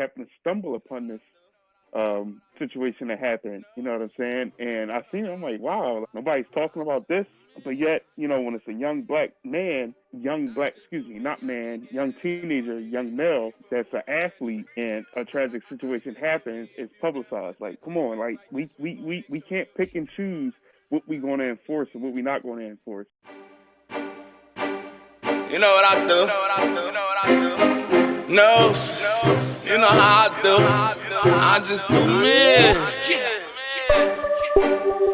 happened to stumble upon this situation that happened. You know what I'm saying? And I seen it. I'm like, wow, nobody's talking about this. But yet, you know, when it's a young black man, not man, young teenager, young male that's an athlete and a tragic situation happens, it's publicized. Like, come on, like we can't pick and choose what we're going to enforce and what we're not going to enforce. You know what I do? You know what I do? No, you know how I do. I just do me.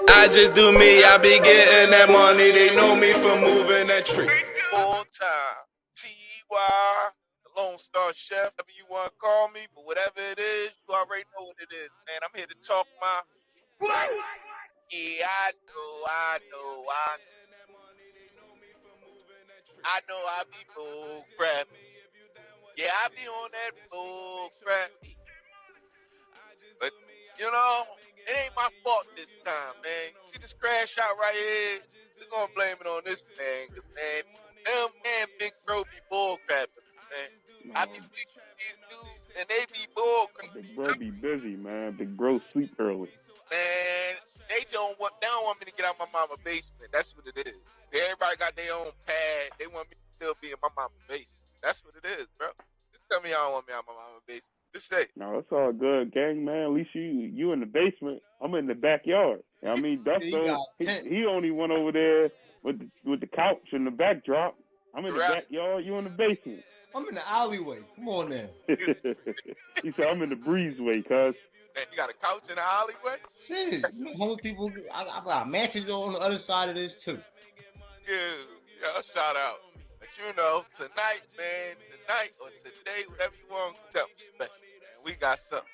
I just do me. I be getting that money. They know me for moving that tree. All time. T.Y. the Lone Star Chef. Whatever you want to call me, but whatever it is, you already know what it is, man. I'm here to talk my. Yeah, I know. I know I be bull crap. Yeah, I be on that bull crap. But, you know, it ain't my fault this time, man. See this crash out right here? We're going to blame it on this man. Because, man, them and Big Bro be bull crapping, man. I be big these dudes, and they be bull crapping. Big Bro be busy, man. Big Bro sleep early. Man, they don't want me to get out my mama's basement. That's what it is. Everybody got their own pad. They want me to still be in my mama's basement. That's what it is, bro. Just tell me y'all want me out my mama's basement. Just say. No, it's all good, gang, man. At least you in the basement. I'm in the backyard. I mean, Dusto, he only went over there with the couch and the backdrop. I'm in the backyard. You in the basement. I'm in the alleyway. Come on now. He said, I'm in the breezeway, cuz. Man, you got a couch in the alleyway? Shit. You know, homeless people, I've got matches on the other side of this, too. Yeah, shout out. But you know, tonight or today, whatever you want to tell me, man, we got something.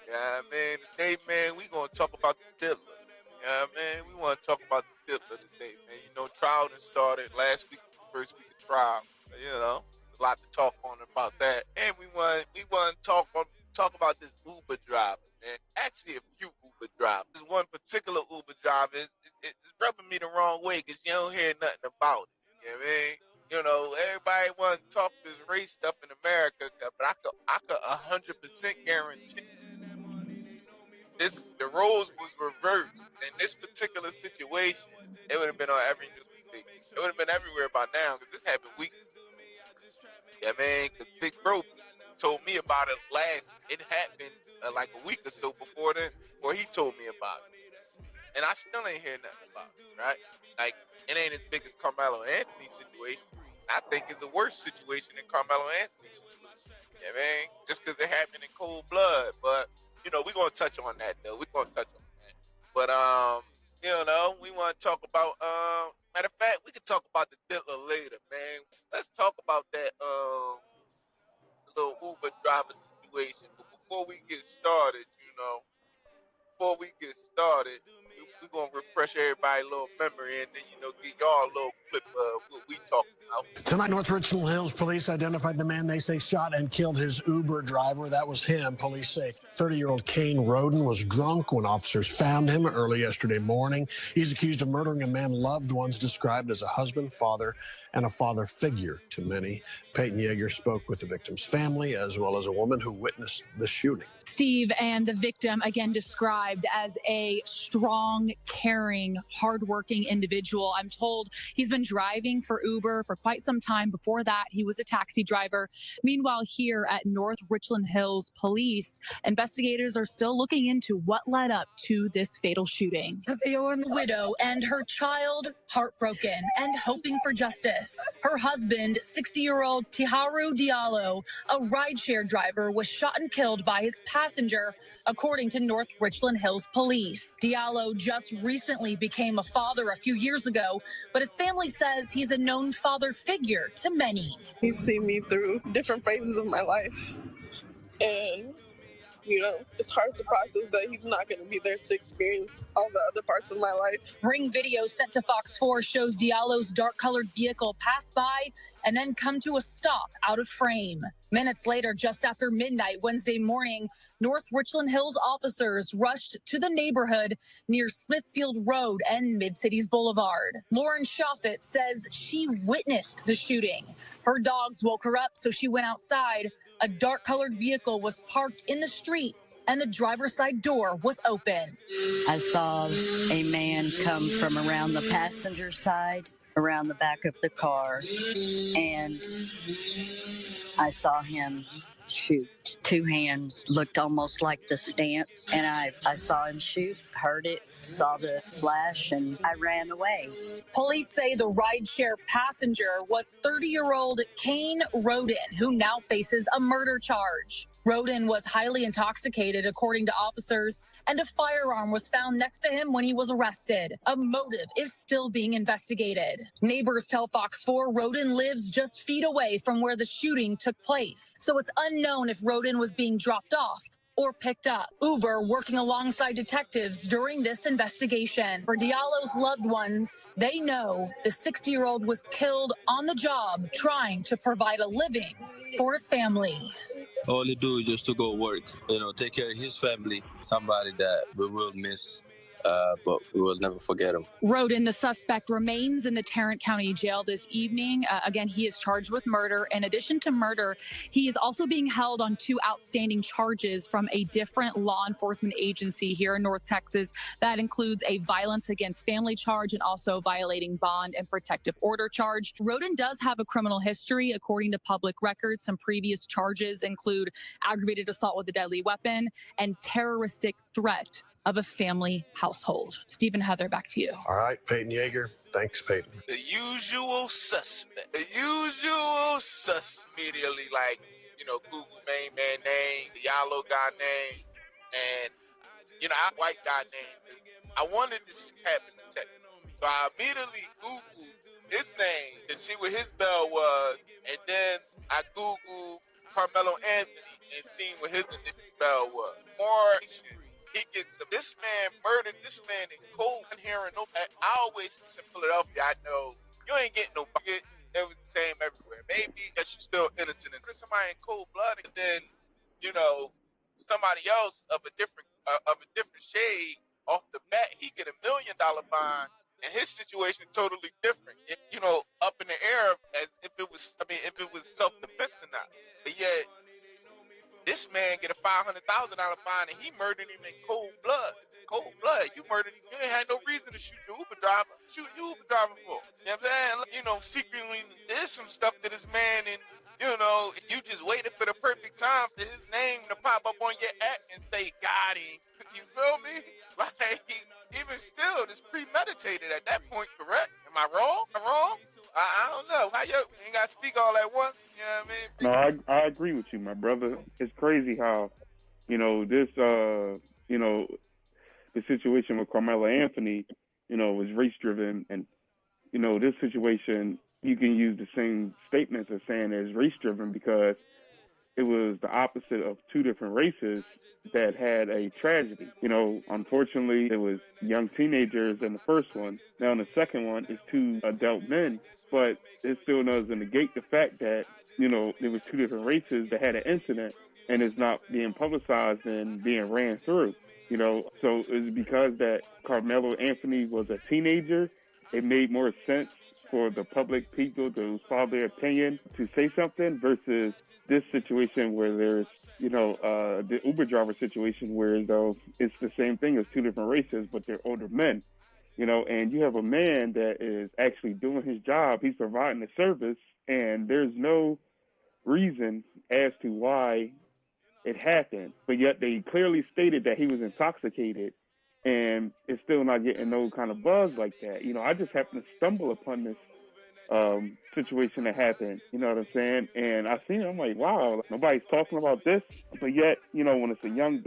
Yeah, man, today, man, we going to talk about the Diddler. Yeah, man, we want to talk about the Diddler today, man. You know, trial done started last week, first week of trial. You know, a lot to talk on about that. And we want to talk about this Uber driver, man. Actually, a few Uber drivers. This one particular Uber driver is rubbing me the wrong way because you don't hear nothing about it. You know what I mean? You know, everybody want to talk this race stuff in America, but I could 100% guarantee the roles was reversed in this particular situation. It would have been on every news. It would have been everywhere by now because this happened weeks. Yeah, man, because Big Bro told me about it it happened like a week or so before he told me about it. And I still ain't hear nothing about it, right? Like, it ain't as big as Carmelo Anthony's situation. I think it's a worse situation than Carmelo Anthony's situation. Yeah, man, just because it happened in cold blood. But, you know, we're going to touch on that, though. We're going to touch on that. But, you know, we want to talk about, matter of fact, we can talk about the Diddler later, man. Let's talk about that, little Uber driver situation. But before we get started, we're going to refresh everybody's little memory and then, give y'all a little clip of what we talking about. Tonight, North Richland Hills police identified the man they say shot and killed his Uber driver. That was him. Police say 30-year-old Kane Roden was drunk when officers found him early yesterday morning. He's accused of murdering a man loved ones described as a husband, father, and a father figure to many. Peyton Yeager spoke with the victim's family as well as a woman who witnessed the shooting. Steve and the victim, again, described as a strong, caring, hardworking individual. I'm told he's been driving for Uber for quite some time. Before that, he was a taxi driver. Meanwhile, here at North Richland Hills Police, investigators are still looking into what led up to this fatal shooting. A widow and her child heartbroken and hoping for justice. Her husband, 60-year-old Tahirou Diallo, a rideshare driver, was shot and killed by his passenger, according to North Richland Hills Police. Diallo just recently became a father a few years ago, but his family says he's a known father figure to many. He's seen me through different phases of my life, and it's hard to process that he's not going to be there to experience all the other parts of my life. Ring video sent to Fox 4 shows Diallo's dark-colored vehicle pass by and then come to a stop out of frame. Minutes later, just after midnight Wednesday morning, North Richland Hills officers rushed to the neighborhood near Smithfield Road and Mid-Cities Boulevard. Lauren Shoffett says she witnessed the shooting. Her dogs woke her up, so she went outside. A dark-colored vehicle was parked in the street, and the driver's side door was open. I saw a man come from around the passenger side, around the back of the car, and I saw him shoot. Two hands, looked almost like the stance, and I saw him shoot, heard it, saw the flash, and I ran away. Police say the rideshare passenger was 30-year-old Kane Roden, who now faces a murder charge. Roden was highly intoxicated, according to officers, and a firearm was found next to him when he was arrested. A motive is still being investigated. Neighbors tell Fox 4 Roden lives just feet away from where the shooting took place, so it's unknown if Roden was being dropped off or picked up. Uber working alongside detectives during this investigation. For Diallo's loved ones, they know the 60-year-old was killed on the job trying to provide a living for his family. All he do is just to go work, take care of his family, somebody that we will miss, but we will never forget him. Roden, the suspect, remains in the Tarrant County Jail this evening. Again, he is charged with murder. In addition to murder, he is also being held on 2 outstanding charges from a different law enforcement agency here in North Texas. That includes a violence against family charge and also violating bond and protective order charge. Roden does have a criminal history, according to public records. Some previous charges include aggravated assault with a deadly weapon and terroristic threat of a family household. Stephen, Heather, back to you. All right, Peyton Yeager. Thanks, Peyton. The usual suspect. The usual suspect. Immediately, Google main man name, the Diallo guy name, and, white guy name. I wanted this to happen in Texas. So I immediately Googled his name to see what his bell was, and then I Googled Carmelo Anthony and seen what his initial bell was. More he gets this man murdered, this man in cold and hearing no. I always in Philadelphia, I know you ain't getting no bucket. It was the same everywhere. Maybe that you're still innocent and somebody in cold blood, and then somebody else of a different shade off the bat, he get $1 million fine, and his situation is totally different. Up in the air as if it was self-defense or not. But yet, this man get a $500,000 fine, and he murdered him in cold blood. Cold blood. You murdered him. You ain't had no reason to shoot your Uber driver. Shoot your Uber driver for. You know what I'm saying? Secretly, there's some stuff to this man, and, you just waited for the perfect time for his name to pop up on your app and say, got him. You feel me? Like, even still, it's premeditated at that point, correct? Am I wrong? I don't know. How you ain't got to speak all at once? You know what I mean? No, I agree with you, my brother. It's crazy how, this, the situation with Carmelo Anthony, was race-driven. And, this situation, you can use the same statements as saying it's race-driven because it was the opposite of 2 different races that had a tragedy. Unfortunately, it was young teenagers in the first one. Now in the second one, it's 2 adult men. But it still doesn't negate the fact that, there was 2 different races that had an incident and it's not being publicized and being ran through. So it's because that Carmelo Anthony was a teenager, it made more sense for the public people to follow their opinion to say something versus this situation where there's, the Uber driver situation where though it's the same thing as 2 different races, but they're older men. And you have a man that is actually doing his job. He's providing the service, and there's no reason as to why it happened. But yet they clearly stated that he was intoxicated, and it's still not getting no kind of buzz like that. I just happened to stumble upon this situation that happened, you know what I'm saying? And I seen it, I'm like, wow, nobody's talking about this. But yet, when it's a young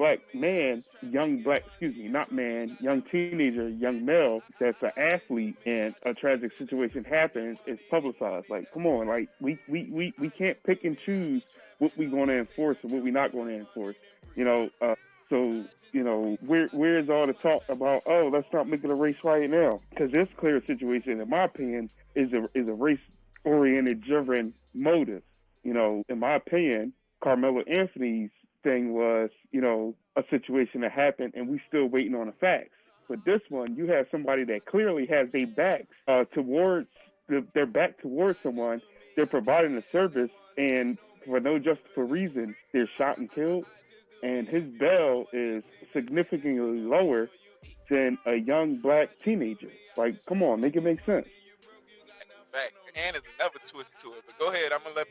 teenager, young male that's an athlete and a tragic situation happens, it's publicized. Like, come on, like we can't pick and choose what we're going to enforce and what we're not going to enforce. So, where's all the talk about, let's not make it a race right now? Because this clear situation, in my opinion, is a race-oriented, driven motive. You know, in my opinion, Carmelo Anthony's thing was, you know, a situation that happened and we still waiting on the facts. But this one, you have somebody that clearly has their backs towards their back towards someone. They're providing a service, and for no justifiable reason, they're shot and killed. And his bail is significantly lower than a young black teenager. Like, come on, make it make sense. Fact. And there's another twist to it. But go ahead. I'm gonna let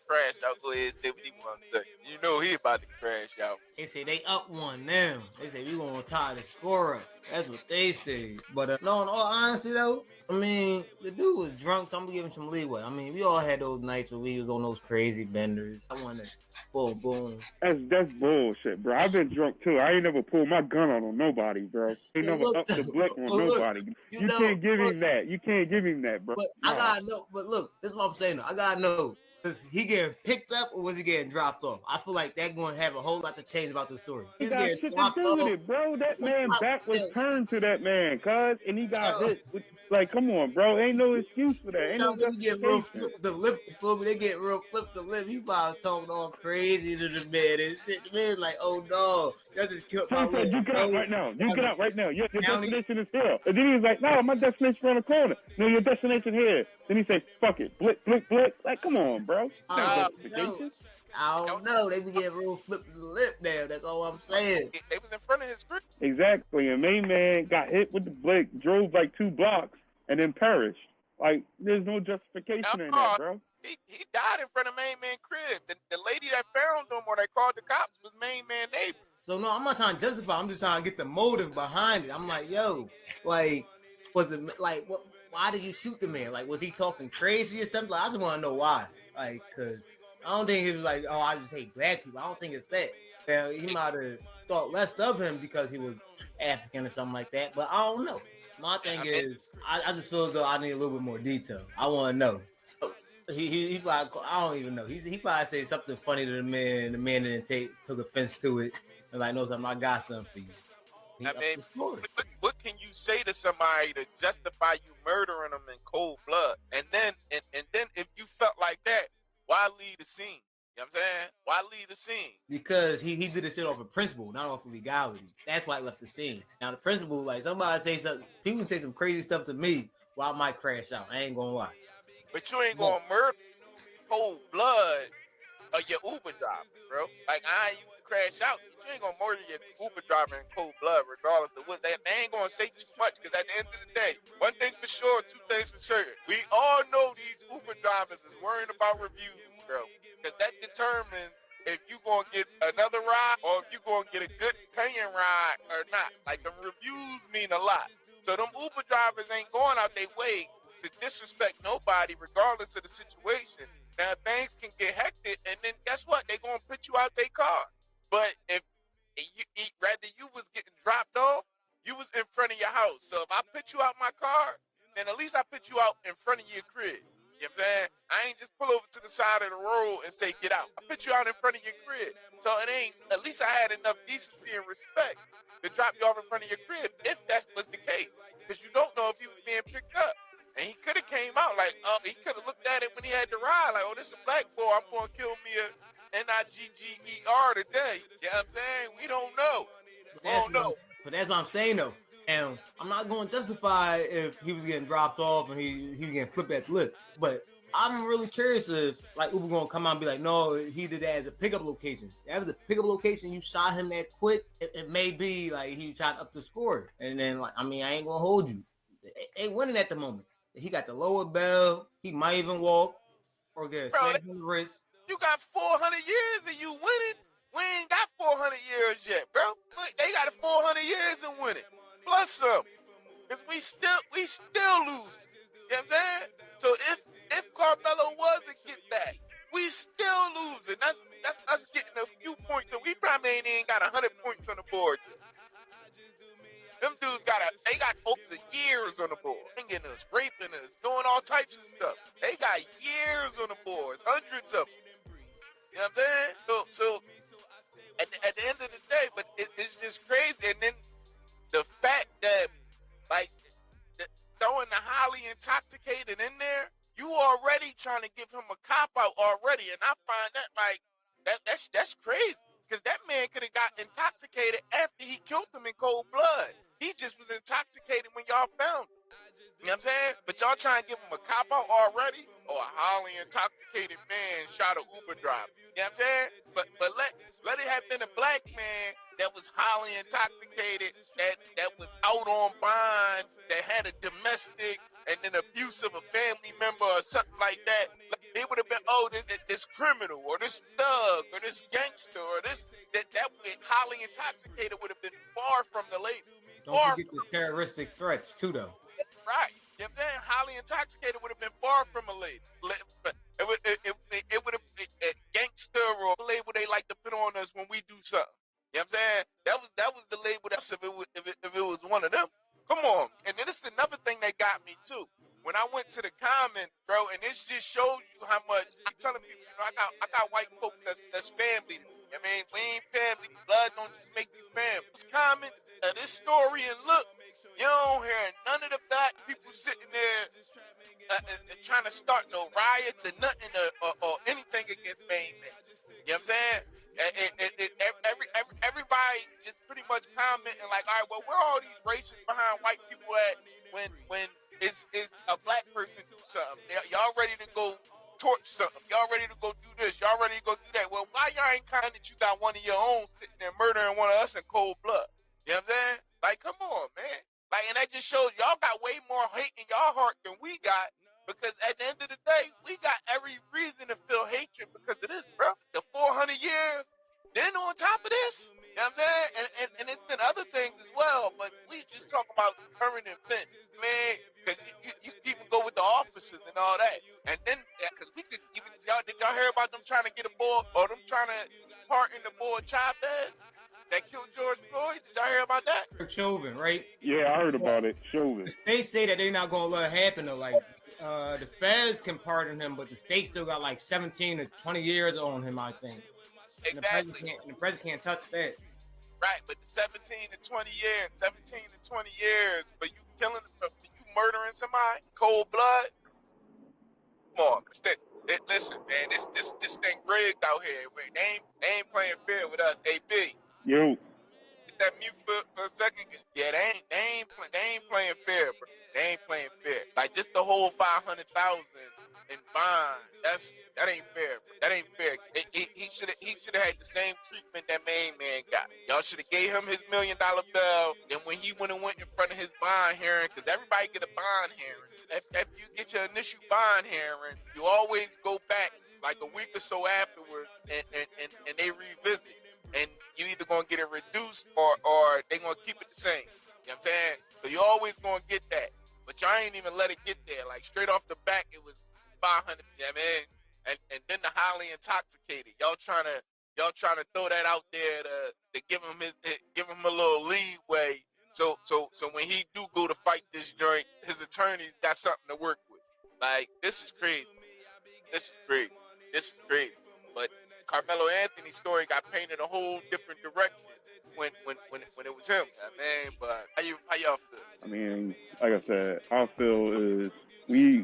Crash out. Go ahead and say what he wants to say. You know he about to crash out. They say they up one now. They say we gonna tie the score up. That's what they say. But no, in all honesty though, I mean, the dude was drunk, so I'm gonna give him some leeway. I mean, we all had those nights where we was on those crazy benders. I wanted boom. That's bullshit, bro. I've been drunk too. I ain't never pulled my gun out on nobody, bro. I ain't never upped the blick on nobody. You can't give him that. You can't give him that, bro. But no. I gotta know. But look, this is what I'm saying. Though. I gotta know. Was he getting picked up or was he getting dropped off? I feel like that's going to have a whole lot to change about the story. He got shit to do with it, bro. That man back was turned to that man, cuz, and he got hit. Like, come on, bro. Ain't no excuse for that. Ain't no get real flip the lip for me. They get real flip the lip. He about talking all crazy to the man and shit. The man's like, oh no, that just killed my lip. You get out right now. You get out right now. Your destination is here. And then he was like, no, my destination around the corner. No, your destination here. Then he said, fuck it. Blick. Like, come on, bro. I don't know. They be getting real flip to the lip now. That's all I'm saying. They was in front of his grip. Exactly. And main man got hit with the blick, drove like 2 blocks, and then perished. Like, there's no justification in that, bro. He died in front of main man crib. The lady that found him or they called the cops was main man neighbor. So no, I'm not trying to justify. I'm just trying to get the motive behind it. I'm like, yo, like, was it like what? Why did you shoot the man? Like, was he talking crazy or something? Like, I just want to know why. Like, cause I don't think he was like, oh, I just hate black people. I don't think it's that. Now, he might have thought less of him because he was African or something like that. But I don't know. My thing is, I just feel as though I need a little bit more detail. I want to know. He probably, I don't even know. He probably said something funny to the man. The man didn't took offense to it. And like, no, something, I got something for you. I mean, what can you say to somebody to justify you murdering them in cold blood? And then if you felt like that, why leave the scene? You know what I'm saying? Why leave the scene? Because he did this shit off of principle, not off of legality. That's why he left the scene. Now the principle, like somebody say something, people say some crazy stuff to me, well, I might crash out. I ain't gonna lie. But you ain't gonna murder cold blood of your Uber driver, bro. Like you crash out, you ain't gonna murder your Uber driver in cold blood, regardless of what they ain't gonna say too much. Because at the end of the day, one thing for sure, 2 things for certain. We all know these Uber drivers is worrying about reviews, bro. Because that determines if you gonna get another ride or if you gonna get a good paying ride or not. Like the reviews mean a lot. So them Uber drivers ain't going out their way to disrespect nobody, regardless of the situation. Now things can get hectic, and then guess what? They gonna put you out their car. But if rather you was getting dropped off, you was in front of your house. So if I put you out my car, then at least I put you out in front of your crib. You know what I'm saying? I ain't just pull over to the side of the road and say, get out. I put you out in front of your crib. So it ain't, at least I had enough decency and respect to drop you off in front of your crib, if that was the case. Because you don't know if he was being picked up. And he could have came out like, he could have looked at it when he had to ride, like, oh, this is a black boy, I'm going to kill me a Nigger today. You know what I'm saying? We don't know. But that's what I'm saying, though. And I'm not going to justify if he was getting dropped off and he was getting flipped at the lip. But I'm really curious if, like, Uber going to come out and be like, no, he did that as a pickup location. If that was a pickup location, you shot him that quick, it may be like he tried to up the score. And then, like, I mean, I ain't going to hold you. Ain't winning at the moment. He got the lower bell. He might even walk or get a smack on the wrist. You got 400 years and you winning. We ain't got 400 years yet, bro. They got 400 years and winning. Plus some. Because we still lose. You know what I'm saying? So if Carmelo was a get back, we still losing. That's us getting a few points. So we probably ain't got 100 points on the board. Them dudes they got folks of years on the board. Hanging us, raping us, doing all types of stuff. They got years on the boards, hundreds of them. You know what I'm saying? So at the end of the day, but it's just crazy. And then the fact that, like, throwing the highly intoxicated in there, you already trying trying to give him a cop out already, and I find that like that's crazy. Because that man could have got intoxicated after he killed him in cold blood. He just was intoxicated when y'all found him. You know what I'm saying? But y'all trying to give him a cop out already? Or a highly intoxicated man shot an Uber driver. You know what I'm saying? But let it have been a black man that was highly intoxicated, that was out on bond, that had a domestic and an abuse of a family member or something like that. It would have been, oh, this criminal or this thug or this gangster or this that highly intoxicated would have been far from the label. Don't forget the terroristic threats too, though. Right. You know what I'm saying? Highly intoxicated would have been far from a label. It would have been a gangster or a label they like to put on us when we do something. You know what I'm saying? That was the label. That's if it was one of them. Come on. And then this is another thing that got me too. When I went to the comments, bro, and this just shows you how much I'm telling people, I got white folks that's family. I mean, we ain't family. Blood don't just make you family. This comment, this story, and look, you don't hear none of the black people sitting there trying to start no riots or nothing or anything against Main Man. You know what I'm saying? Everybody just pretty much commenting like, all right, well, where are all these racists behind white people at when it's a black person do something? Y'all ready to go torch something? Y'all ready to go do this? Y'all ready to go do that? Well, why y'all ain't kind that you got one of your own sitting there murdering one of us in cold blood? You know what I'm saying? Like, come on, man. Like, and that just shows y'all got way more hate in y'all heart than we got. Because at the end of the day, we got every reason to feel hatred because of this, bro. The 400 years, then on top of this, you know what I'm saying? And it's been other things as well, but we just talk about current events, man. Because you even go with the officers and all that. And then, because we could even, did y'all hear about them trying to get a boy, or them trying to pardon the boy Chavez that killed George Floyd? Did y'all hear about that? Chauvin, right? Yeah, I heard about it. Chauvin. The states say that they're not going to let it happen, though. Like, the feds can pardon him, but the state still got like 17 to 20 years on him, I think. Exactly. And the president can't touch that. Right, but the 17 to 20 years, but you killing, you murdering somebody, cold blood. Come on, listen, man, this thing rigged out here. They ain't playing fair with us. AB, Yo. get that mute for a second. Yeah, they ain't playing fair, bro. They ain't playing fair. Like just the whole 500,000 in bond. That ain't fair, bro. That ain't fair. He should have had the same treatment that Main Man got. Y'all should have gave him his $1 million bill. Then when he went in front of his bond hearing, because everybody get a bond hearing. If you get your initial bond hearing, you always go back like a week or so afterwards, and they revisit. And you either gonna get it reduced or they gonna keep it the same. You know what I'm saying? So you always gonna get that. But y'all ain't even let it get there. Like straight off the back, it was 500. You know what I mean? And then the highly intoxicated. Y'all trying to throw that out there to give him a little leeway. So when he do go to fight this joint, his attorneys got something to work with. Like this is crazy. But Carmelo Anthony's story got painted a whole different direction when it was him. Man, but how y'all feel? I mean, like I said, our feel is we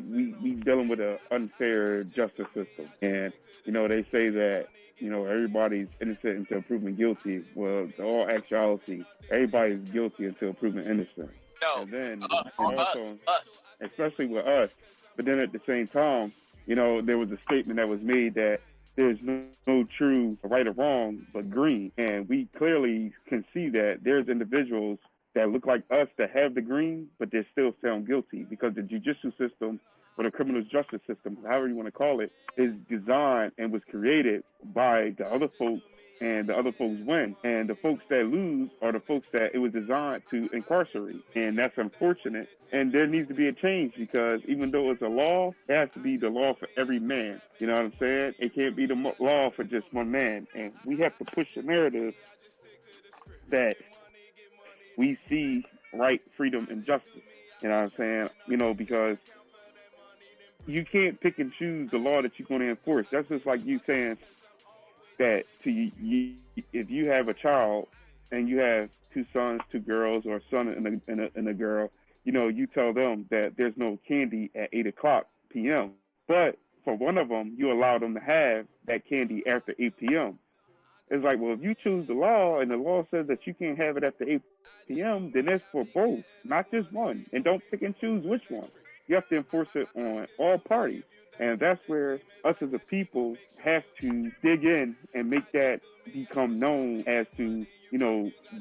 dealing with an unfair justice system, and they say that everybody's innocent until proven guilty. Well, in all actuality, everybody's guilty until proven innocent. No, and then us, especially with us. But then at the same time, there was a statement that was made that there's no true right or wrong but green. And we clearly can see that there's individuals that look like us that have the green, but they're still found guilty because the judicial system or the criminal justice system, however you want to call it, is designed and was created by the other folks, and the other folks win. And the folks that lose are the folks that it was designed to incarcerate. And that's unfortunate. And there needs to be a change because even though it's a law, it has to be the law for every man. You know what I'm saying? It can't be the law for just one man. And we have to push the narrative that we see right, freedom, and justice. You know what I'm saying? Because you can't pick and choose the law that you're going to enforce. That's just like you saying that if you have a child and you have two sons, two girls, or a son and a girl, you tell them that there's no candy at 8:00 p.m. But for one of them, you allow them to have that candy after 8 p.m. It's like, well, if you choose the law and the law says that you can't have it after 8 p.m., then it's for both, not just one. And don't pick and choose which one. You have to enforce it on all parties. And that's where us as a people have to dig in and make that become known as to,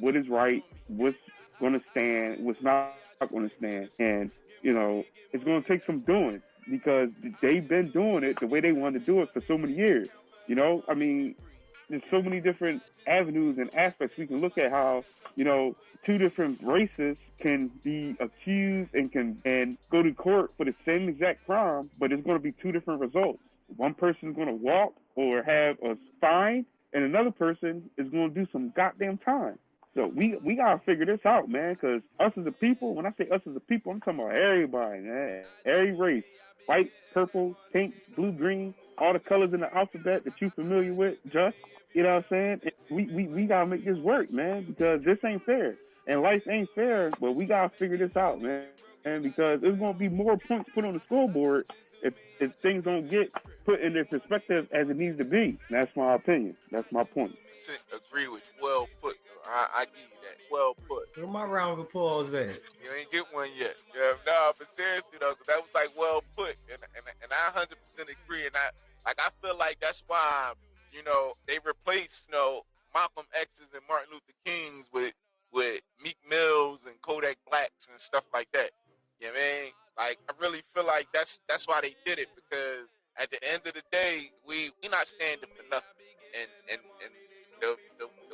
what is right, what's going to stand, what's not going to stand. And, it's going to take some doing because they've been doing it the way they want to do it for so many years. I mean, there's so many different avenues and aspects we can look at how two different races can be accused and go to court for the same exact crime, but it's going to be two different results. One person is going to walk or have a fine, and another person is going to do some goddamn time. So we gotta figure this out, man. Because us as a people, when I say us as a people, I'm talking about everybody, man. Every race, white, purple, pink, blue, green, all the colors in the alphabet that you familiar with. Just, you know what I'm saying? We gotta make this work, man. Because this ain't fair, and life ain't fair. But we gotta figure this out, man. And because there's gonna be more points put on the scoreboard if things don't get put in their perspective as it needs to be. That's my opinion. That's my point. Agree with you. Well put. I give you that. Well put. Where my round of applause at? You ain't get one yet. Yeah, no, but seriously though, 'cause that was like well put, and I 100% agree. And I feel like that's why they replaced Malcolm X's and Martin Luther King's with Meek Mills and Kodak Blacks and stuff like that. You know what I mean? Like I really feel like that's why they did it, because at the end of the day, we not standing for nothing. And the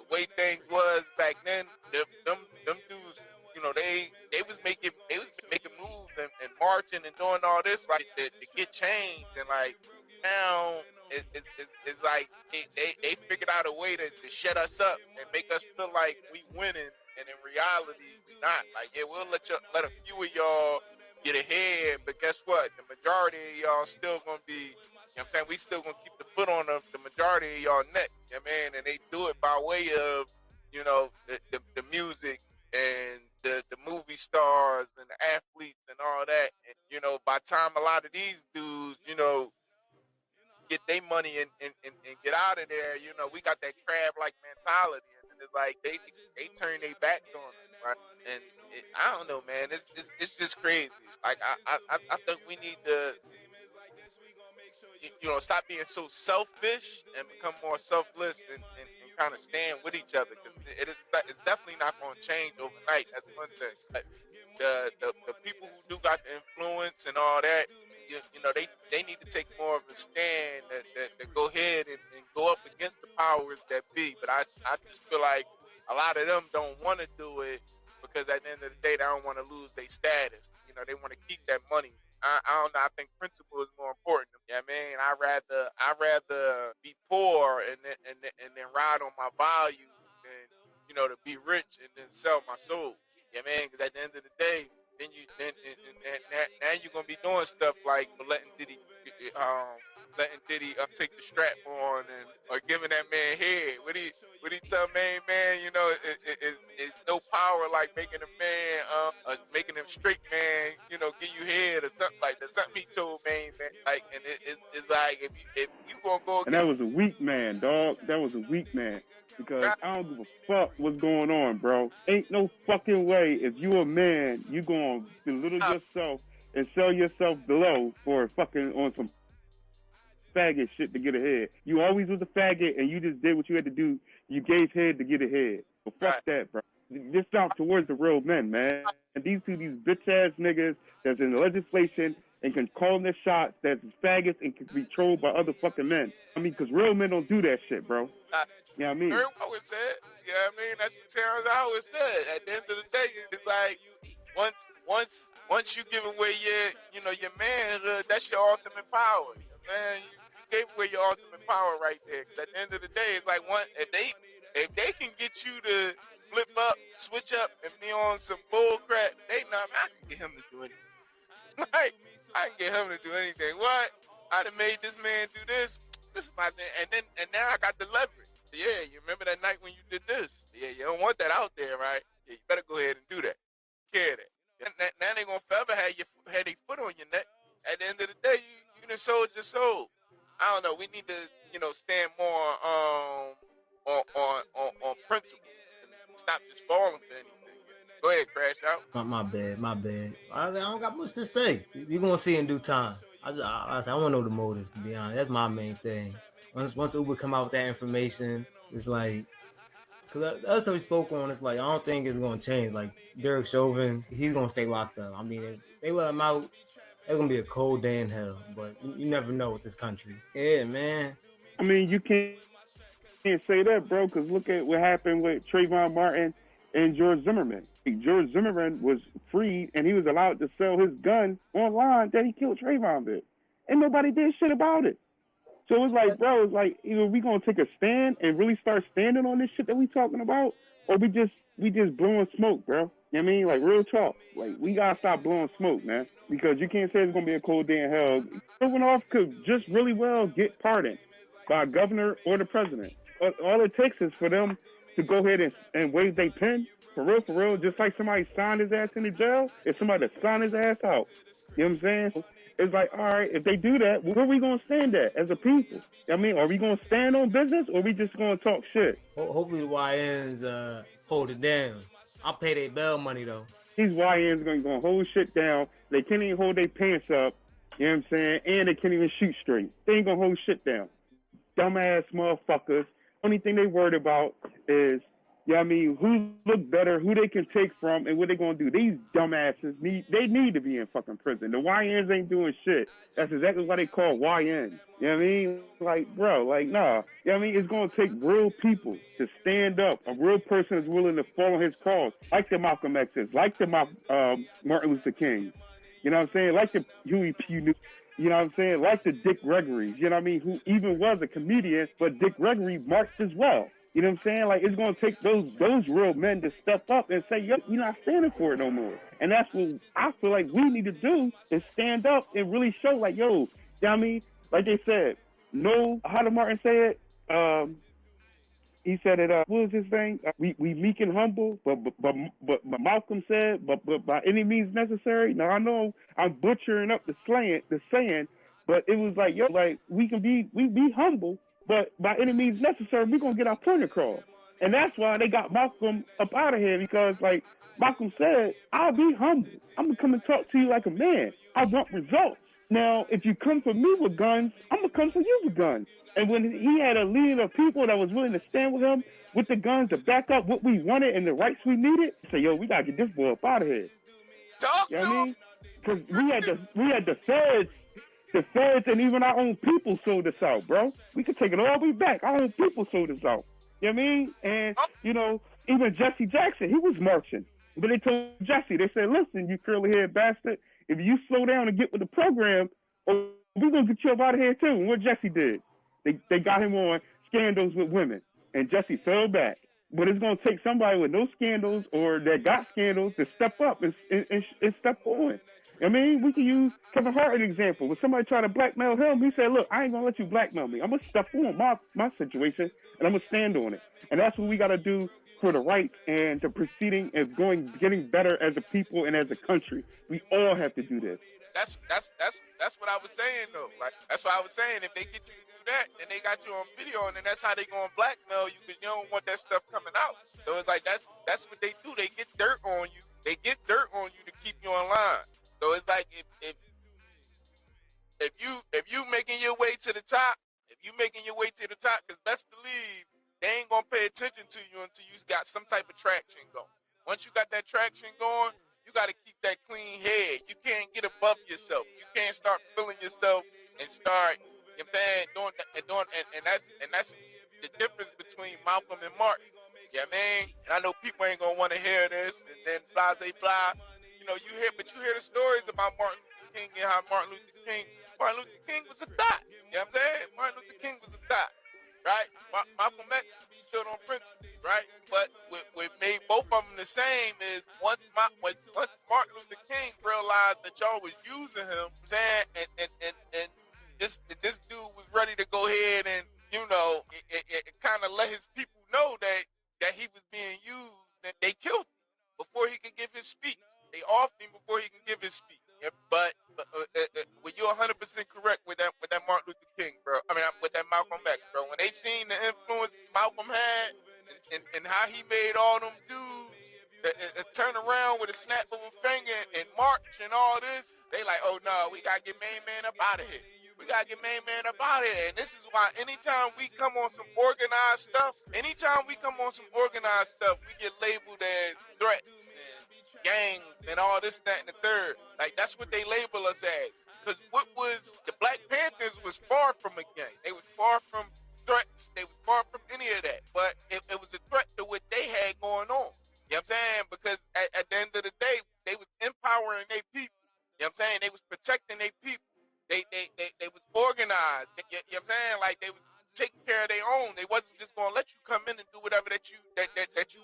way things was back then, them dudes, they was making moves and marching and doing all this like to get changed, and like now it's like they figured out a way to shut us up and make us feel like we winning, and in reality we not. Like, yeah, we'll let a few of y'all get ahead, but guess what? The majority of y'all still gonna be, what I'm saying, we still gonna keep the foot on the majority of y'all neck. You know what I mean? And they do it by way of, the music and the movie stars and the athletes and all that. And, by the time a lot of these dudes, get their money and get out of there, we got that crab like mentality. And it's like they turn their backs on us. Right? And I don't know, man. It's just crazy. It's like I think we need to stop being so selfish and become more selfless and kind of stand with each other, because it's definitely not going to change overnight. That's one thing. But the people who do got the influence and all that, they need to take more of a stand that go ahead and go up against the powers that be. But I just feel like a lot of them don't want to do it, because at the end of the day, they don't want to lose their status. They want to keep that money. I don't know. I think principle is more important. You know what I mean? I'd rather be poor and then ride on my value than to be rich and then sell my soul. You know what I mean? Because at the end of the day, now you're gonna be doing stuff like letting Diddy take the strap on or giving that man head. What he tell man? It's no power like making a man making him straight, man. Give you head or something like that. Something he told man. Like, and it's like if you gonna go. And that was a weak man, dog. That was a weak man. Because I don't give a fuck what's going on, bro. Ain't no fucking way if you a man, you gonna belittle yourself and sell yourself below for fucking on some faggot shit to get ahead. You always was a faggot and you just did what you had to do. You gave head to get ahead. But fuck that, bro. Just out towards the real men, man. And these bitch ass niggas that's in the legislation and can call their shots that's faggots and can be trolled by other fucking men. I mean, because real men don't do that shit, bro. You know what I mean? I always said, you know what I mean? That's what Terrence always said. At the end of the day, it's like once you give away your manhood, that's your ultimate power. Man, you gave away your ultimate power right there. 'Cause at the end of the day, it's like if they can get you to flip up, switch up, and be on some bull crap, I can get him to do anything. Like, I can get him to do anything. What? I done made this man do this. This is my thing. And now I got the leverage. Yeah, you remember that night when you did this? Yeah, you don't want that out there, right? Yeah, you better go ahead and do that. Care that. Now they're gonna forever have their foot on your neck. At the end of the day, you done sold sold your soul. I don't know. We need to, stand more on principle and stop just falling for anything. Go ahead, crash out. My bad. I don't got much to say. You're gonna see in due time. I want to know the motives, to be honest. That's my main thing. Once Uber come out with that information, it's like, because the other stuff we spoke on, it's like, I don't think it's going to change. Like, Derek Chauvin, he's going to stay locked up. I mean, if they let him out, it's going to be a cold day in hell. But you never know with this country. Yeah, man. I mean, you can't say that, bro, because look at what happened with Trayvon Martin and George Zimmerman. George Zimmerman was freed, and he was allowed to sell his gun online that he killed Trayvon with. And nobody did shit about it. So it's like, bro, it's like, either we gonna take a stand and really start standing on this shit that we talking about, or we just blowing smoke, bro. You know what I mean? Like, real talk. Like, we gotta stop blowing smoke, man. Because you can't say it's gonna be a cold day in hell. Stroganoff could just really well get pardoned by a governor or the president. All it takes is for them to go ahead and wave their pen, for real, just like somebody signed his ass into jail, if somebody signed his ass out. You know what I'm saying? It's like, all right, if they do that, where are we going to stand at as a people? I mean, are we going to stand on business, or are we just going to talk shit? Hopefully the YNs hold it down. I'll pay their bail money, though. These YNs are going to hold shit down. They can't even hold their pants up, you know what I'm saying? And they can't even shoot straight. They ain't going to hold shit down. Dumbass motherfuckers. Only thing they worried about is, you know what I mean, who look better, who they can take from, and what they going to do. These dumbasses, need to be in fucking prison. The YNs ain't doing shit. That's exactly what they call YNs. You know what I mean? Like, bro, like, nah. You know what I mean? It's going to take real people to stand up. A real person is willing to follow his cause, like the Malcolm X's, like the Martin Luther King. You know what I'm saying? Like the Huey P. Newton. You know what I'm saying? Like the Dick Gregory, you know what I mean? Who even was a comedian, but Dick Gregory marched as well. You know what I'm saying? Like, it's going to take those real men to step up and say, yo, you're not standing for it no more. And that's what I feel like we need to do, is stand up and really show, like, yo, you know what I mean? Like they said, no, how did Martin say it? He said it, what was his thing? We meek and humble, but Malcolm said, but by any means necessary. Now, I know I'm butchering up the saying, but it was like, yo, like, we be humble, but by any means necessary, we're going to get our point across. And that's why they got Malcolm up out of here, because, like, Malcolm said, I'll be humble. I'm going to come and talk to you like a man. I want results. Now, if you come for me with guns, I'm going to come for you with guns. And when he had a legion of people that was willing to stand with him with the guns to back up what we wanted and the rights we needed, say, yo, we got to get this boy up out of here. Talk You know what I to mean? Because we had the feds and even our own people sold us out, bro. We could take it all the way back. Our own people sold us out. You know what I mean? And, you know, even Jesse Jackson, he was marching. But they told Jesse, they said, listen, you curly-haired bastard, if you slow down and get with the program, we're going to get you up out of here, too. And what Jesse did, they got him on scandals with women. And Jesse fell back. But it's going to take somebody with no scandals or that got scandals to step up and step on. I mean, we can use Kevin Hart as an example. When somebody tried to blackmail him, he said, look, I ain't going to let you blackmail me. I'm going to step on my situation, and I'm going to stand on it. And that's what we got to do for the rights and the proceeding is getting better as a people and as a country. We all have to do this. That's what I was saying, though. Like, that's what I was saying. If they get you to do that, and they got you on video, and then that's how they going to blackmail you, because you don't want that stuff coming out. So it's like that's what they do. They get dirt on you. They get dirt on you to keep you online. So it's like if you making your way to the top, because best believe they ain't gonna pay attention to you until you got some type of traction going. Once you got that traction going, you got to keep that clean head. You can't get above yourself. You can't start feeling yourself and start, you know what I'm saying, and that's the difference between Malcolm and Martin. You know what I mean? And I know people ain't gonna want to hear this, and then blah. You know, you hear the stories about Martin Luther King and how Martin Luther King was a thot. You know what I'm saying? Martin Luther King was a thot, right? Malcolm X stood on principle, right? But what made both of them the same is once Martin Luther King realized that y'all was using him, saying, and this dude was ready to go ahead and, you know, it kind of let his people know that he was being used, and they killed him before he could give his speech. They offed him before he can give his speech. But you're 100% correct with that Malcolm X, bro. When they seen the influence Malcolm had and how he made all them dudes turn around with a snap of a finger and march and all this, they like, oh no, we gotta get Main Man up out of here. We gotta get Main Man up out of here. And this is why anytime we come on some organized stuff, we get labeled as threats and gangs and all this, that, and the third. Like that's what they label us as. Because what was the Black Panthers was far from a gang. They was far from threats. They was far from any of that. But it was a threat to what they had going on. You know what I'm saying? Because at the end of the day, they was empowering their people. You know what I'm saying? They was protecting their people. They was organized. You know what I'm saying? Like they was taking care of their own. They wasn't just gonna let you come in and do whatever that you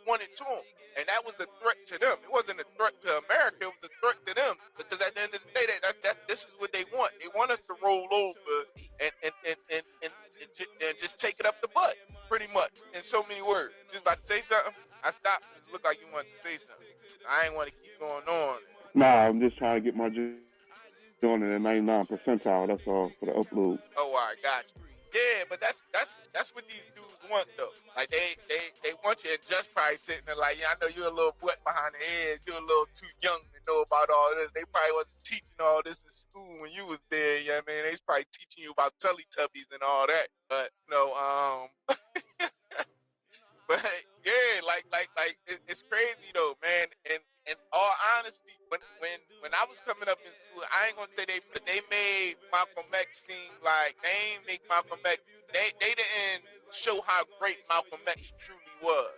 wanted to them. And that was a threat to them. It wasn't a threat to America. It was a threat to them. Because at the end of the day, this is what they want. They want us to roll over and just take it up the butt, pretty much, in so many words. Just about to say something? I stopped. It looked like you wanted to say something. I ain't want to keep going on. Nah, I'm just trying to get my joint in the 99 percentile. That's all for the upload. Oh, all right, got you. Yeah, but that's what these dudes want though. Like they want you, and just probably sitting there like, yeah, I know you're a little wet behind the ears. You're a little too young to know about all this. They probably wasn't teaching all this in school when you was there. You know what I mean? They was probably teaching you about Teletubbies and all that. But but yeah, it's crazy though, man. And in all honesty, when I was coming up in school, I ain't gonna say they made Malcolm X seem like they ain't make Malcolm X. They didn't show how great Malcolm X truly was,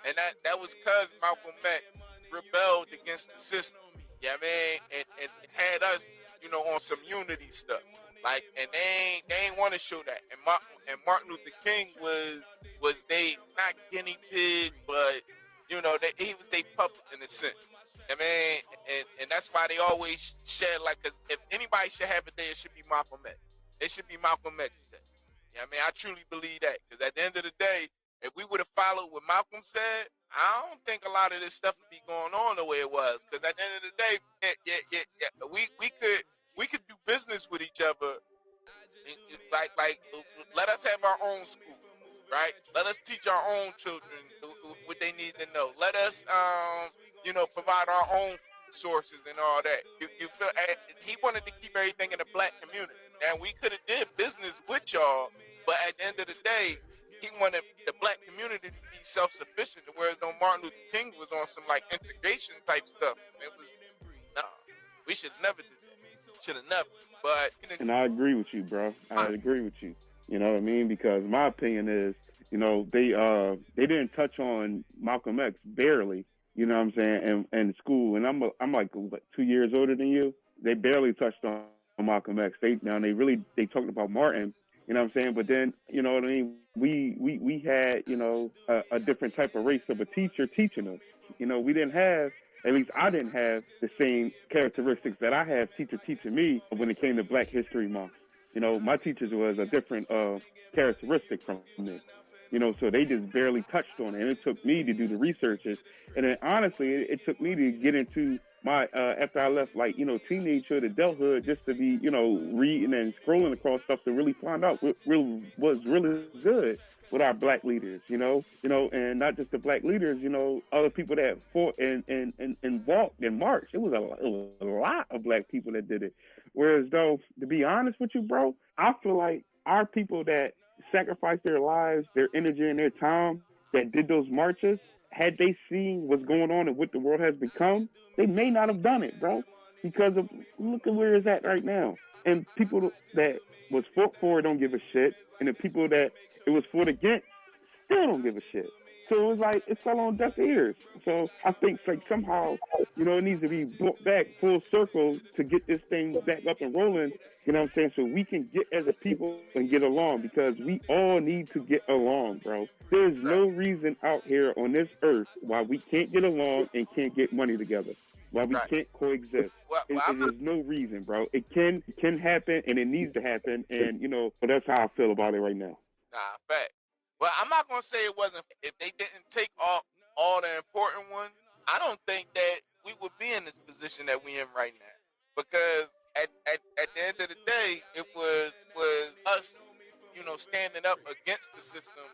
and that was because Malcolm X rebelled against the system. Yeah, I mean, and had us, on some unity stuff. Like, and they ain't want to show that. And Martin Luther King was they not guinea pig, but he was their puppet in a sense. I mean, and that's why they always shed like, cause if anybody should have a day, it should be Malcolm X. It should be Malcolm X Day. You know what I mean, I truly believe that, because at the end of the day, if we would have followed what Malcolm said, I don't think a lot of this stuff would be going on the way it was. Because at the end of the day, we could do business with each other. Like, let us have our own schools, right? Let us teach our own children what they need to know. Let us, provide our own sources and all that. You feel? He wanted to keep everything in the black community, and we could have did business with y'all, but at the end of the day, he wanted the black community to be self-sufficient, whereas Martin Luther King was on some like integration type stuff. It was we should have never did that. Should have never. But and I agree with you, bro. I agree with you. You know what I mean? Because my opinion is, they didn't touch on Malcolm X barely. You know what I'm saying? In school, and I'm like 2 years older than you. They barely touched on Malcolm X. They talked about Martin. You know what I'm saying? But then, you know what I mean? We had, a different type of race of a teacher teaching us. We didn't have, at least I didn't have the same characteristics that I have teaching me when it came to Black History Month. My teachers was a different characteristic from me. So they just barely touched on it. And it took me to do the researches. And then honestly, it took me to get into my, after I left, teenagehood, adulthood, just to be, reading and scrolling across stuff to really find out what was really good with our Black leaders, and not just the Black leaders, other people that fought and walked and marched. It was a lot of Black people that did it. Whereas though, to be honest with you, bro, I feel like our people that sacrificed their lives, their energy, and their time, that did those marches, had they seen what's going on and what the world has become, they may not have done it, bro. Because of, look at where it's at right now. And people that was fought for it don't give a shit. And the people that it was fought against still don't give a shit. So it was like, it fell on deaf ears. So I think somehow, it needs to be brought back full circle to get this thing back up and rolling, you know what I'm saying? So we can get as a people and get along, because we all need to get along, bro. There's no reason out here on this earth why we can't get along and can't get money together. Why we can't coexist. There's no reason, bro. It can happen, and it needs to happen, and, but that's how I feel about it right now. Nah, fact. Well, I'm not going to say it wasn't. If they didn't take all the important ones, I don't think that we would be in this position that we in right now. Because at the end of the day, it was us, standing up against the system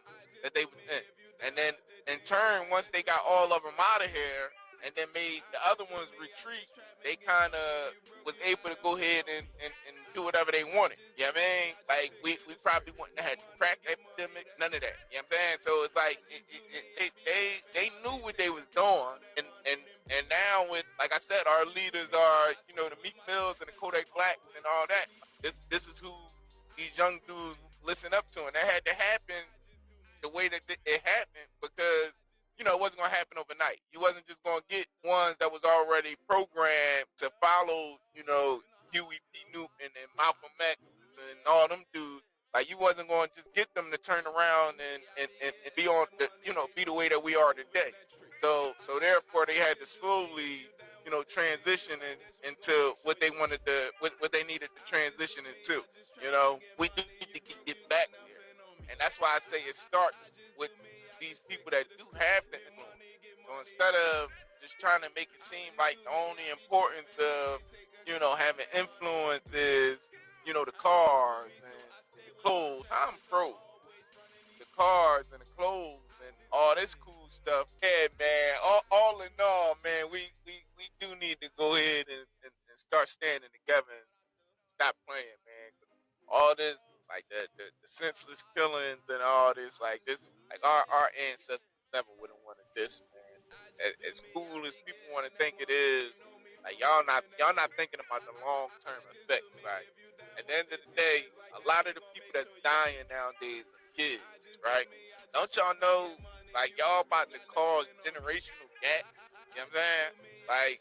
that they was in. And then in turn, once they got all of them out of here and then made the other ones retreat, they kind of was able to go ahead and do whatever they wanted. You know what I mean? Like, we probably wouldn't have had the crack epidemic, none of that. You know what I'm saying? So it's like, they knew what they was doing. And now with, like I said, our leaders are, the Meek Mills and the Kodak Blacks and all that. This is who these young dudes listen up to. And that had to happen the way that it happened because, it wasn't going to happen overnight. You wasn't just going to get ones that was already programmed to follow, Huey P. Newton and Malcolm X and all them dudes. Like, you wasn't going to just get them to turn around and be on the, be the way that we are today. So therefore they had to slowly, transition into what they wanted to, what they needed to transition into. We do need to get back there. And that's why I say it starts with these people that do have the influence. So instead of just trying to make it seem like the only importance of, having influence is, the cars and the clothes. I'm pro the cars and the clothes and all this cool stuff. Yeah, man. All in all, man, we do need to go ahead and start standing together and stop playing, man. All this, like the senseless killings and all this, like our ancestors never would have wanted this, man. As cool as people want to think it is, like y'all not thinking about the long term effects. Like at the end of the day, a lot of the people that's dying nowadays are kids, right? Don't y'all know, like y'all about to cause generational gap? You know what I'm saying? Like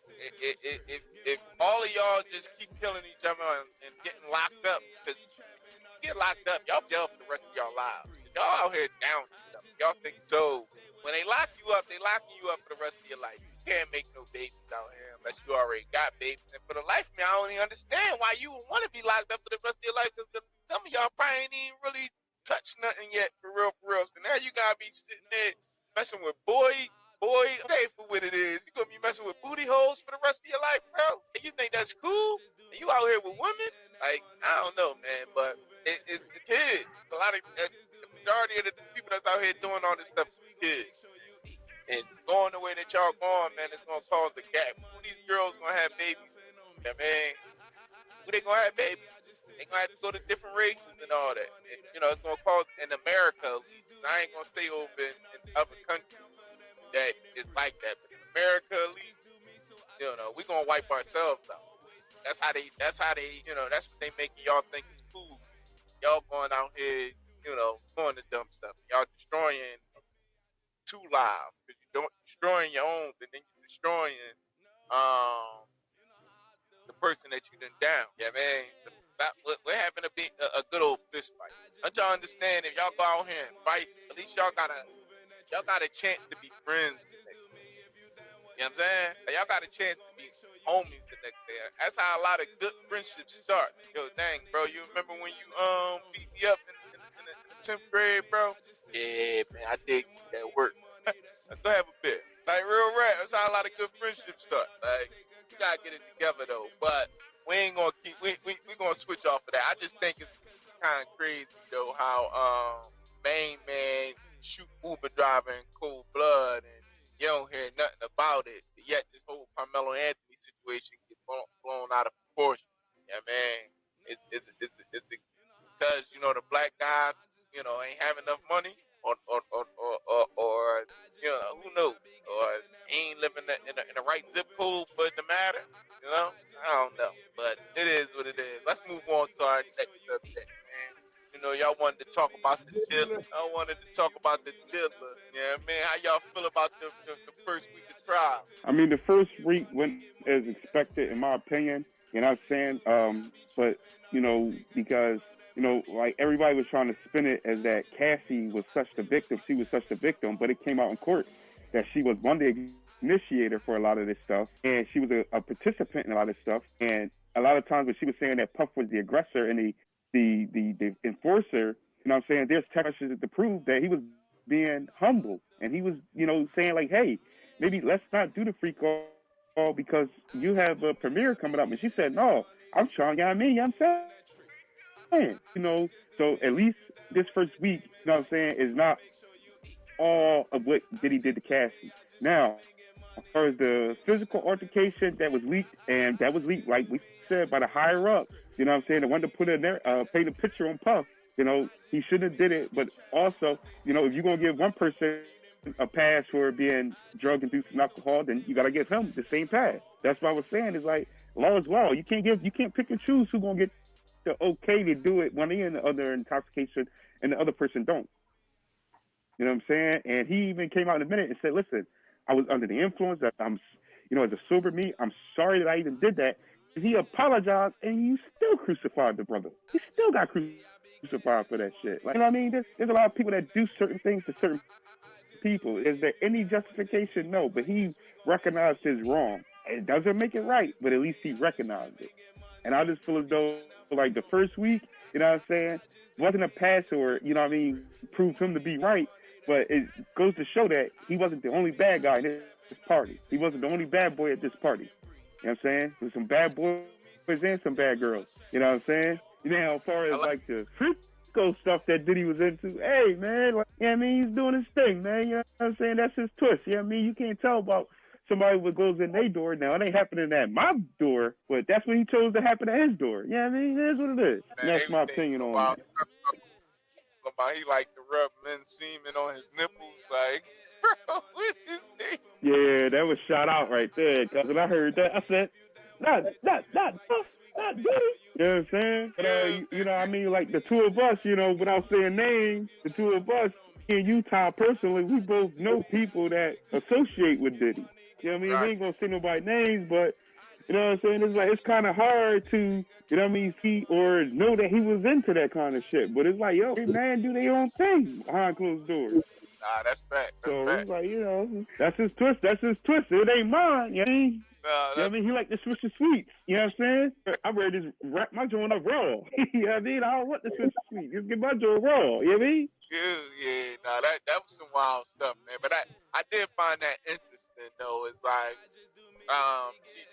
if all of y'all just keep killing each other and getting locked up, because get locked up, y'all jail for the rest of y'all lives. Y'all out here down and stuff. Y'all think so. When they lock you up, they locking you up for the rest of your life. You can't make no babies out here unless you already got babies. And for the life of me, I don't even understand why you would want to be locked up for the rest of your life. Because some of y'all probably ain't even really touched nothing yet, for real, for real. So now you gotta be sitting there messing with boy, pay for what it is. You gonna be messing with booty holes for the rest of your life, bro? And you think that's cool? And you out here with women? Like, I don't know, man, but it's the kids. A lot of the majority of the people that's out here doing all this stuff is kids. And going the way that y'all going, man, it's gonna cause a gap. Who these girls gonna have babies? Yeah, man. Who they gonna have babies? They gonna have to go to different races and all that. And, it's gonna cause in America at least. I ain't gonna say over in other countries that it's like that, but in America at least, we gonna wipe ourselves out. That's how they, that's what they making y'all think is cool. Y'all going out here, doing the dumb stuff. Y'all destroying two lives because you don't destroying your own, and then you're destroying the person that you done down. Yeah, man. So we're having a good old fist fight. Don't y'all understand? If y'all go out here and fight, at least y'all got a chance to be friends the next day. You know what I'm saying? Y'all got a chance to be homies the next day. That's how a lot of good friendships start. Yo, dang, bro, you remember when you beat me up in the 10th grade, bro? Yeah, man, I did that work. Let's go have a beer. Like, real rap. That's how a lot of good friendships start. Like, you gotta get it together though. But we ain't gonna keep. We gonna switch off of that. I just think it's kind of crazy though how main man shoot Uber driver in cold blood and you don't hear nothing about it. Yet this whole Carmelo Anthony situation gets blown out of proportion. Yeah, man. It's because the black guy ain't have enough money or who knows, or he ain't living in the right zip code for it to matter. I don't know, but it is what it is. Let's move on to our next subject, man. Y'all wanted to talk about the dealer. I wanted to talk about the dealer. Yeah, man. How y'all feel about the first week of trial? I mean, the first week went as expected, in my opinion. You know what I'm saying? But, because, like everybody was trying to spin it as that Cassie was such the victim. She was such the victim, but it came out in court that she was one of the initiator for a lot of this stuff. And she was a participant in a lot of stuff. And a lot of times when she was saying that Puff was the aggressor and the enforcer, you know what I'm saying, there's text messages to prove that he was being humble. And he was, saying like, hey, maybe let's not do the free call because you have a premiere coming up. And she said, no, I'm trying, you know what I mean? You know what I'm saying? You know, so at least this first week, you know what I'm saying, is not all of what Diddy did to Cassie. Now, as far as the physical altercation that was leaked, and that was leaked, like we said, by the higher ups, you know what I'm saying, the one to put in there, paint a picture on Puff, you know, he shouldn't have did it. But also, you know, if you're going to give one person a pass for being drug-induced and alcohol, then you got to give him the same pass. That's what I was saying. Is like, law is law. You can't pick and choose who's going to get the okay to do it when they're in the other intoxication and the other person don't. You know what I'm saying? And he even came out in a minute and said, listen, I was under the influence. I'm, you know, as a sober me, I'm sorry that I even did that. And he apologized, and you still crucified the brother. He still got crucified for that shit. Like, you know what I mean? There's a lot of people that do certain things to certain people. Is there any justification? No, but he recognized his wrong. It doesn't make it right, but at least he recognized it. And I just feel as though, like, the first week, you know what I'm saying, wasn't a pass or, you know what I mean, proved him to be right, but it goes to show that he wasn't the only bad guy in this party. He wasn't the only bad boy at this party. You know what I'm saying? There's some bad boys and some bad girls. You know what I'm saying? You know, as far as, like, the Frisco stuff that Diddy was into, hey, man, like, you know what I mean, he's doing his thing, man. You know what I'm saying? That's his twist. You know what I mean? You can't tell about somebody what goes in their door. Now, it ain't happening at my door, but that's what he chose to happen at his door. You know what I mean? It is what it is. Man, And that's my opinion on that. He like to rub men's semen on his nipples, like, bro, what is this? Yeah, that was shot out right there. Cause when I heard that, I said, not Diddy. You know what I'm saying? But, you know, I mean, like the two of us, you know, without saying names, the two of us in Utah personally, we both know people that associate with Diddy. You know what I mean? Right. We ain't gonna say nobody's names, but you know what I'm saying? It's like, it's kind of hard to, you know what I mean, see or know that he was into that kind of shit. But it's like, yo, man, do their own thing behind closed doors. Nah, that's fact. So it's like, you know, that's his twist. That's his twist. It ain't mine. You know what I mean? You know what I mean? He like to switch the sweets. You know what I'm saying? I ready to wrap my joint up raw. You know what I mean? I don't want to switch the sweets. Just get my joint raw. You know what I mean? Yeah, nah, that was some wild stuff, man. But I did find that interesting though. It's like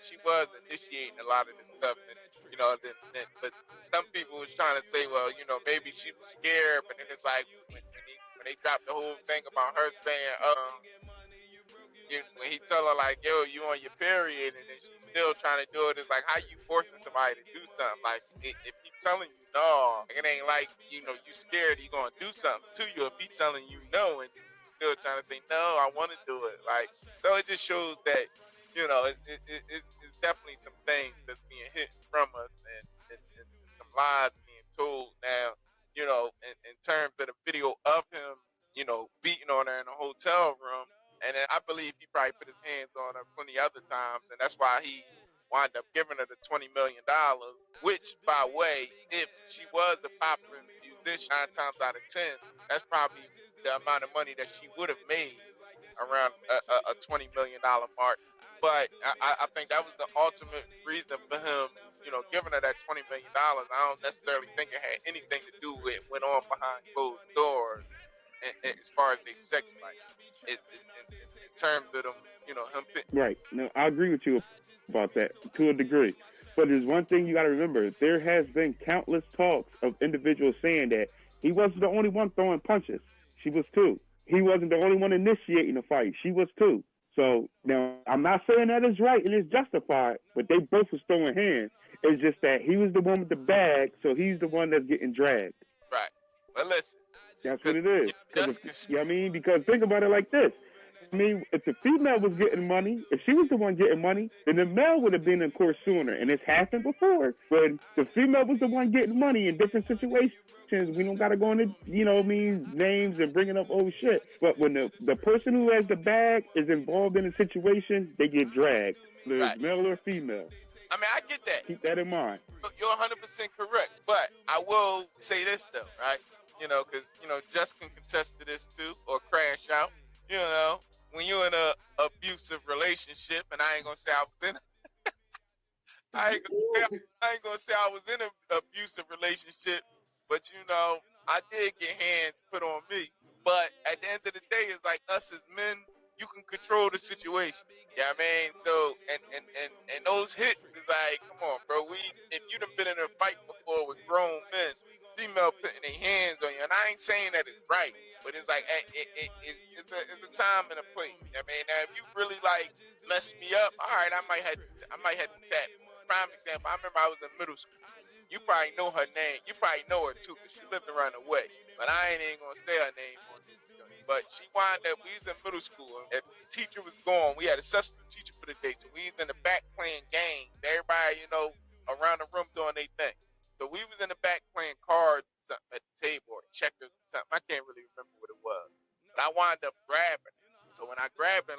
she was initiating a lot of this stuff, and you know, but some people was trying to say, well, you know, maybe she was scared, but then it's like when they dropped the whole thing about her saying, when he tell her like, yo, you on your period, and then she's still trying to do it, it's like, how you forcing somebody to do something? Like, if he telling you no, it ain't like, you know, you scared he gonna do something to you. If he telling you no, and you still trying to say no, I want to do it. Like, so it just shows that, you know, it's definitely some things that's being hidden from us, and some lies being told now, you know, in terms of the video of him, you know, beating on her in a hotel room. And then I believe he probably put his hands on her plenty other times, and that's why he wound up giving her the $20 million, which, by the way, if she was a popular musician, 9 times out of 10, that's probably the amount of money that she would have made around a $20 million mark. But I think that was the ultimate reason for him, you know, giving her that $20 million. I don't necessarily think it had anything to do with what went on behind closed doors as far as their sex life. In terms of them, you know, him. Right. No, I agree with you about that to a degree. But there's one thing you got to remember. There has been countless talks of individuals saying that he wasn't the only one throwing punches. She was too. He wasn't the only one initiating the fight. She was too. So now I'm not saying that is right and it's justified, but they both was throwing hands. It's just that he was the one with the bag, so he's the one that's getting dragged. Right. But listen. That's what it is. You know what I mean? Because think about it like this. I mean, if the female was getting money, if she was the one getting money, then the male would have been in court sooner. And it's happened before. When the female was the one getting money in different situations, we don't got to go into, you know what I mean, names and bringing up old shit. But when the person who has the bag is involved in a situation, they get dragged. Whether it's male or female. I mean, I get that. Keep that in mind. You're 100% correct. But I will say this, though, right? You know, because, you know, Just can contest to this, too, or crash out. You know, when you're in a abusive relationship, and I ain't going to say I was in I ain't gonna say I was in an abusive relationship, but, you know, I did get hands put on me. But at the end of the day, it's like us as men, you can control the situation. You know what I mean? So, and those hits it's like, come on, bro. If you done been in a fight before with grown men, female putting their hands on you, and I ain't saying that it's right, but it's like it's a time and a place. I mean, now, if you really like mess me up, all right, I might have to tap. Prime example, I remember I was in middle school. You probably know her name. You probably know her too, because she lived around the way. But I ain't even gonna say her name on this. But she wound up, we was in middle school. If the teacher was gone, we had a substitute teacher for the day. So we was in the back playing games. Everybody, around the room doing their thing. So we was in the back playing cards or something at the table, or checkers or something. I can't really remember what it was. But I wound up grabbing her. So when I grabbed her,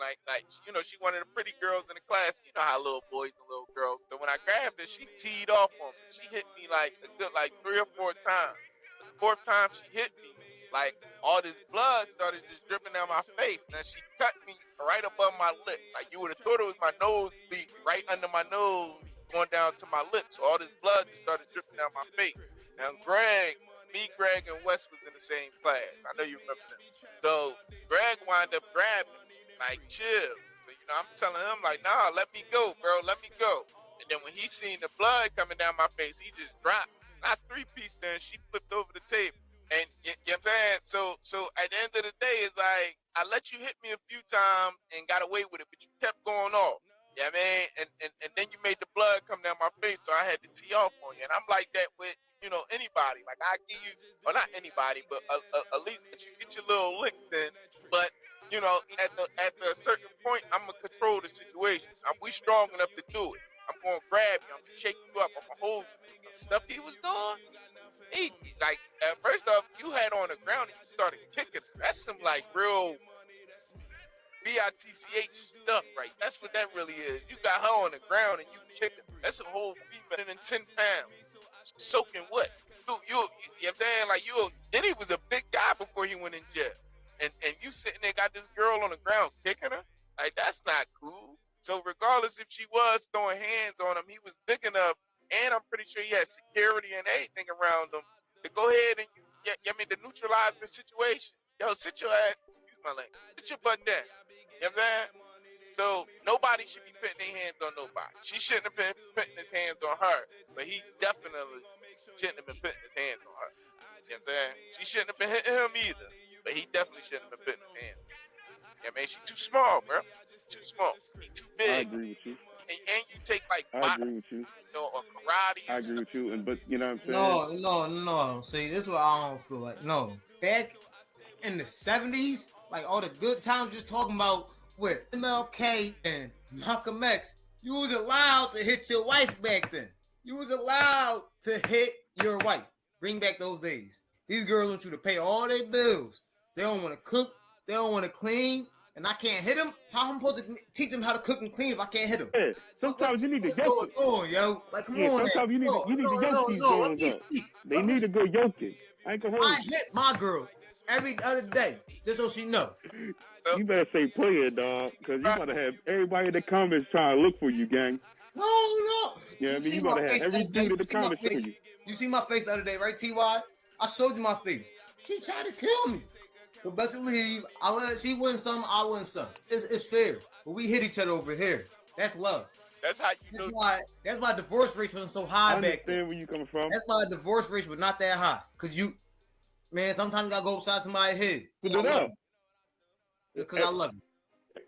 she one of the pretty girls in the class. You know how little boys and little girls. So when I grabbed her, she teed off on me. She hit me like a good 3 or 4 times. But the 4th time she hit me, like all this blood started just dripping down my face. Now she cut me right above my lip. Like you would have thought it was my nose bleed right under my nose, going down to my lips. So all this blood just started dripping down my face. Now Greg, and Wes was in the same class. I know you remember them. So Greg wound up grabbing me, like chill. So, I'm telling him like, nah, let me go, bro, let me go. And then when he seen the blood coming down my face, he just dropped. Not 3-piece there, and she flipped over the table. And you know what I'm saying? So at the end of the day, it's like, I let you hit me a few times and got away with it, but you kept going off. You know what I mean? And then you made the blood come down my face, so I had to tee off on you. And I'm like that with, anybody. Like, I give you, or not anybody, but at least that you get your little licks in. But, at a certain point, I'm going to control the situation. We strong enough to do it. I'm going to grab you. I'm going to shake you up. I'm going to hold you. Stuff he was doing, first off, you had on the ground and you started kicking. That's some real bitch stuff, right? That's what that really is. You got her on the ground and you kicking. That's a whole female in 10 pounds, soaking wet. You know what I'm saying? Diddy was a big guy before he went in jail, and you sitting there got this girl on the ground kicking her. Like, that's not cool. So regardless if she was throwing hands on him, he was big enough. And I'm pretty sure he had security and everything around him to go ahead and, to neutralize the situation. Yo, sit your ass, excuse my language, sit your butt down. You know what I'm saying? So nobody should be putting their hands on nobody. She shouldn't have been putting his hands on her, but he definitely shouldn't have been putting his hands on her. You know what I'm saying? She shouldn't have been hitting him either, but he definitely shouldn't have been putting his hands on her. Yeah, man, she's too small, bro. Too small. He too big. I agree with you. And you take I agree with you. Or karate. I agree with you. But you know what I'm saying? No. See, this is what I don't feel like. No. Back in the 70s, like all the good times just talking about with MLK and Malcolm X, you was allowed to hit your wife back then. You was allowed to hit your wife. Bring back those days. These girls want you to pay all their bills. They don't want to cook. They don't want to clean. And I can't hit them. How am I supposed to teach them how to cook and clean if I can't hit them? Yeah, sometimes you need to yoke it. Come on, yo. Like, come on. Sometimes you need to yoke these girls up. They need to go yoke it. I ain't gonna hold I hit my girl every other day, just so she know. You better say play it, dog, because you gotta have everybody in the comments trying to look for you, gang. No. Yeah, you gotta have every dude in the comments for you. You see my face the other day, right, Ty? I showed you my face. She tried to kill me. But best believe, she win some, I win some. It's fair. But we hit each other over here. That's love. That's how you know. That's why divorce rate was so high back then. I understand where you coming from. That's why divorce rate was not that high. Because sometimes you gotta go upside somebody's head. Because I love you.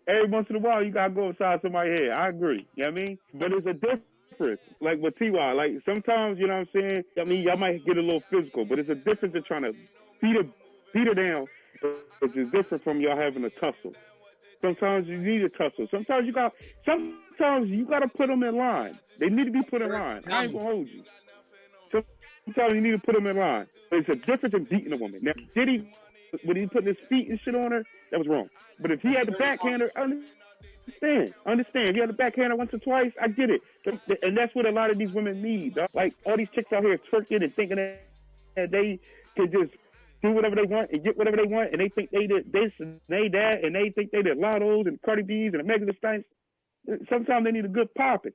Every once in a while, you gotta go upside somebody's head. I agree. You know what I mean? But it's a difference. Like with T.Y., like sometimes, you know what I'm saying? I mean, y'all might get a little physical, but it's a difference in trying to beat her down. It's just different from y'all having a tussle. Sometimes you need a tussle. Sometimes you gotta put them in line. They need to be put in line. I ain't gonna hold you. Sometimes you need to put them in line. But it's a difference in beating a woman. Now, Diddy, when he put his feet and shit on her, that was wrong. But if he had the backhander, understand. If he had the backhander once or twice, I get it. And that's what a lot of these women need. Dog. Like all these chicks out here twerking and thinking that they can just do whatever they want and get whatever they want, and they think they did this and they that, and they think they did Lottos and Cardi B's and the Megan Thee Stallions. Sometimes they need a good popping.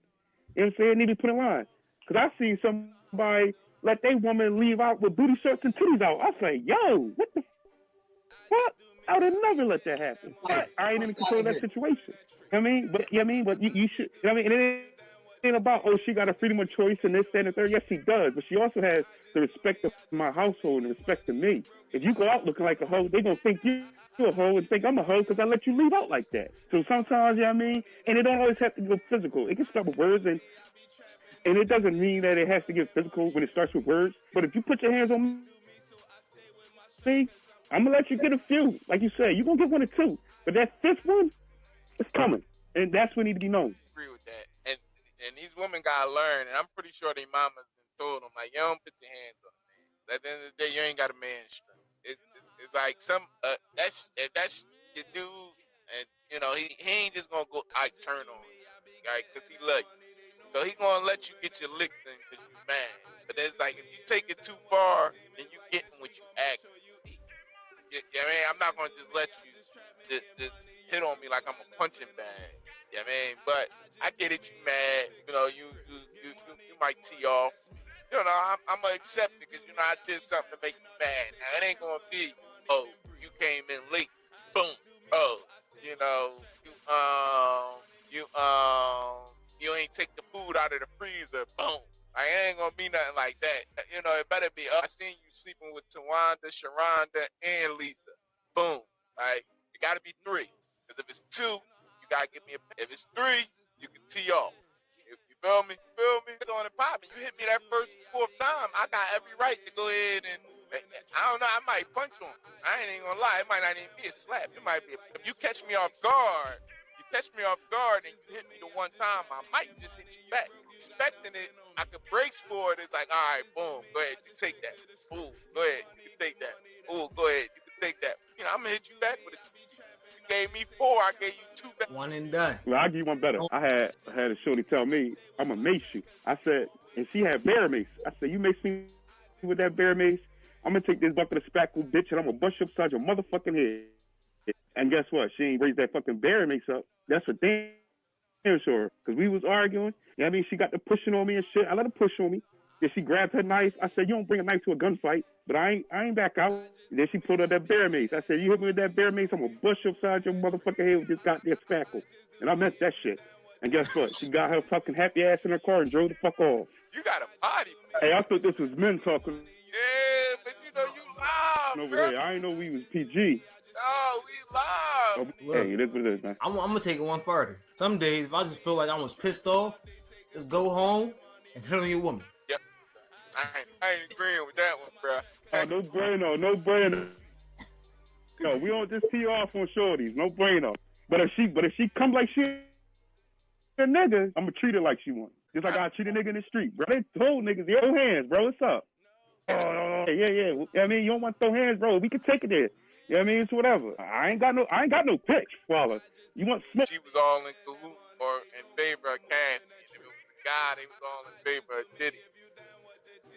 You know what I'm saying? They need to put in line. Because I seen somebody let their woman leave out with booty shorts and titties out. I say, yo, what the fuck? I would have never let that happen. But I ain't in control of that situation. You know what I mean? But you should. You know what I mean? And ain't about, oh, she got a freedom of choice and this, that, and the third. Yes, she does, but she also has the respect of my household and the respect of me. If you go out looking like a hoe, they're going to think you're a hoe and think I'm a hoe because I let you leave out like that. So sometimes, you know what I mean? And it don't always have to go physical. It can start with words, and it doesn't mean that it has to get physical when it starts with words. But if you put your hands on me, I'm going to let you get a few. Like you said, you're going to get one or two. But that fifth one, it's coming. And that's what needs to be known. Agree with that. And these women gotta learn, and I'm pretty sure their mamas told them, like, you don't put your hands on a man. At the end of the day, you ain't got a man's strength. It's like if that's your dude, and you know he ain't just gonna go turn on you, right? Because he love you, so he gonna let you get your licks in because you mad. But it's like if you take it too far, then you getting what you asked. I mean, I'm not gonna just let you just hit on me like I'm a punching bag. Yeah, I mean, but I get it. You mad? You know, you might tee off. You know, I'm gonna accept it because you know I did something to make you mad. Now it ain't gonna be, oh, you came in late, boom. Oh, you know, you ain't take the food out of the freezer, boom. Like, it ain't gonna be nothing like that. You know, it better be. I seen you sleeping with Tawanda, Sharonda, and Lisa. Boom. Like, it gotta be three. Because if it's two, you gotta give me a. If it's three, you can tee off. You feel me? It's on and popping. You hit me that first fourth time, I got every right to go ahead and I don't know. I might punch on. I ain't even gonna lie. It might not even be a slap. It might be. If you catch me off guard, and you hit me the one time, I might just hit you back. Expecting it, I could brace for it. It's like, all right, boom, go ahead, you take that. Ooh, go ahead, you can take that. Ooh, go ahead, you can take that. You know, I'm gonna hit you back with it. You gave me four, I gave you two back. One and done. Well, I'll give you one better. I had a shorty tell me, I'm going to mace you. I said, and she had bear mace. I said, you mace me with that bear mace? I'm going to take this bucket of spackle, bitch, and I'm going to bust you upside your motherfucking head. And guess what? She ain't raised that fucking bear mace up. That's for damn sure. Because we was arguing. You know what I mean? She got the pushing on me and shit. I let her push on me. Then she grabbed her knife. I said, you don't bring a knife to a gunfight. But I ain't back out. And then she pulled out that bear mace. I said, you hit me with that bear mace, I'm going to bust you upside your motherfucking head with this goddamn spackle. And I meant that shit. And guess what? She got her fucking happy ass in her car and drove the fuck off. You got a body. Hey, I thought this was men talking. Yeah, but you know you live, Over bro. here. I didn't know we was PG. Oh, we live. Look, hey, it is what it is, man. I'm gonna take it one further. Some days, if I just feel like I was pissed off, just go home and hit on your woman. Yep. I ain't agreeing with that one, bro. Oh, no bueno, no bueno. No, we don't just tee off on shorties. No bueno. But if she come like she a nigga, I'm gonna treat her like she wants. Just like I treat a nigga in the street, bro. They told niggas, yo, hands, bro. What's up? Oh, yeah. You know what I mean, you don't want to throw hands, bro. We can take it there. You know what I mean? It's whatever. I ain't got no pitch, Waller. You want smoke? She was all in cahoots or in favor of Cassie. And if it was a guy, they was all in favor of Diddy.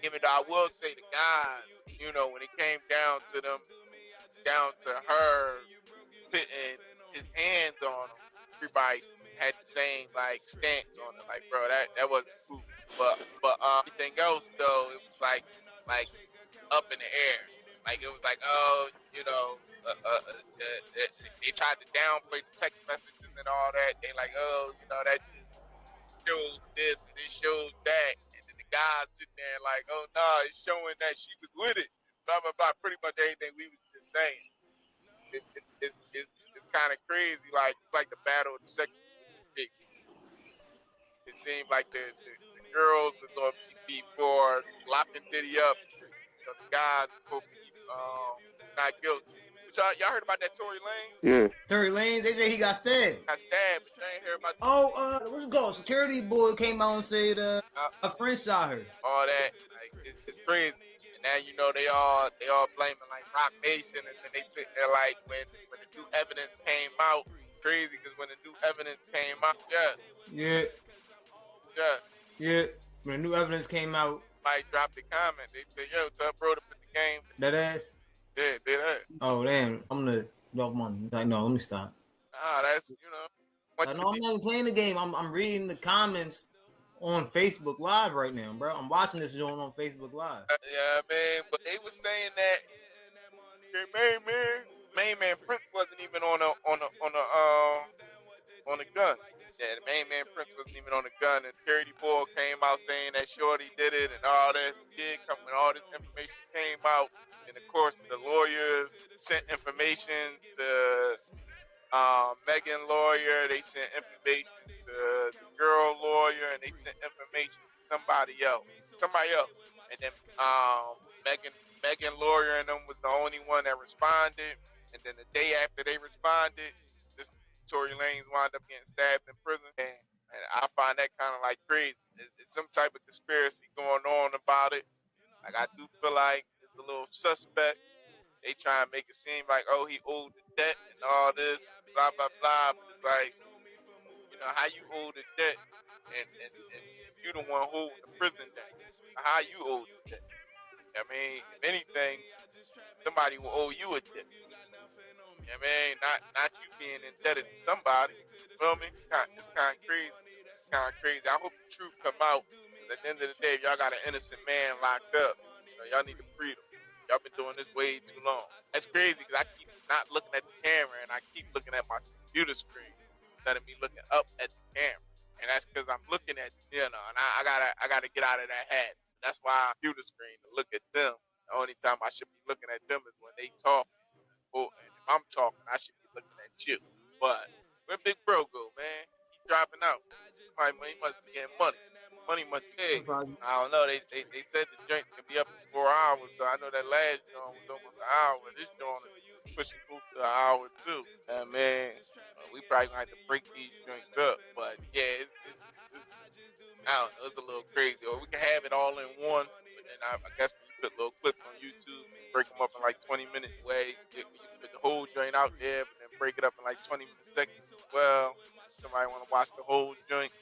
Even though I will say the guys, you know, when it came down to her putting his hands on him, everybody had the same like stance on it. Like, bro, that wasn't cool. But everything else though, it was like up in the air. Like it was like, oh, you know, they tried to downplay the text messages and all that. They like, oh, you know, that shows this and it shows that. And then the guys sitting there like, oh no, it's showing that she was with it. Blah blah blah. Pretty much everything we was just saying. It's kind of crazy. Like it's like the battle of the sexes. It seemed like the girls are going to be for locking Diddy up. You know, the guys are supposed to be not guilty. But y'all heard about that Tory Lanez? Yeah. Tory Lanez, they say he got stabbed. Got stabbed, but you ain't heard about What's it called? Security boy came out and said a friend shot her. all that. Like it's crazy. And now you know they all blaming like Rock Nation, and then they sit there like when the new evidence came out, crazy because when the new evidence came out, Yeah. When the new evidence came out, somebody dropped the comment. They said, "Yo, tell bro to put the game." That ass. Yeah, did that. Oh damn! I'm gonna drop money. Like, no, let me stop. That's you know. No, I'm not even playing the game. I'm reading the comments on Facebook Live right now, bro. I'm watching this joint on Facebook Live. Yeah, man. But they were saying that main man Prince wasn't even on the on the gun. Yeah, the main man Prince wasn't even on the gun, and Charity Boy came out saying that Shorty did it and all this. Kid coming, all this information came out, and of course the lawyers sent information to Megan lawyer. They sent information to the girl lawyer, and they sent information to somebody else, and then Megan lawyer and them was the only one that responded. And then the day after they responded, this Tory Lanez wound up getting stabbed in prison. And I find that kind of like crazy. It's some type of conspiracy going on about it. Like I do feel like it's a little suspect. They try and make it seem like, oh, he owed the debt and all this, blah blah blah. But it's like, how you owe the debt, and you the one holding the prison debt. How you owe the debt? I mean, if anything, somebody will owe you a debt. I mean, not you being indebted to somebody. You feel me? It's kind of crazy. It's kind of crazy. I hope the truth come out. Because at the end of the day, if y'all got an innocent man locked up, y'all need to free them. Y'all been doing this way too long. That's crazy because I keep not looking at the camera and I keep looking at my computer screen instead of me looking up at the camera. And that's because I'm looking at, and I gotta get out of that hat. That's why I computer screen to look at them. The only time I should be looking at them is when they talk. And if I'm talking, I should be looking at you. But where Big Bro go, man? He's dropping out. He must be getting money. Money must be big. I don't know. They said the joints can be up to 4 hours. So I know that last joint was almost an hour. This joint is pushing close to an hour too. Man, we probably gonna have to break these joints up. But yeah, it's I don't know. It's a little crazy. Or we can have it all in one. But then I guess when you put little clips on YouTube, break them up in like 20-minute way. You put the whole joint out there, but then break it up in like 20-minute segments as well. Somebody want to watch the whole joint,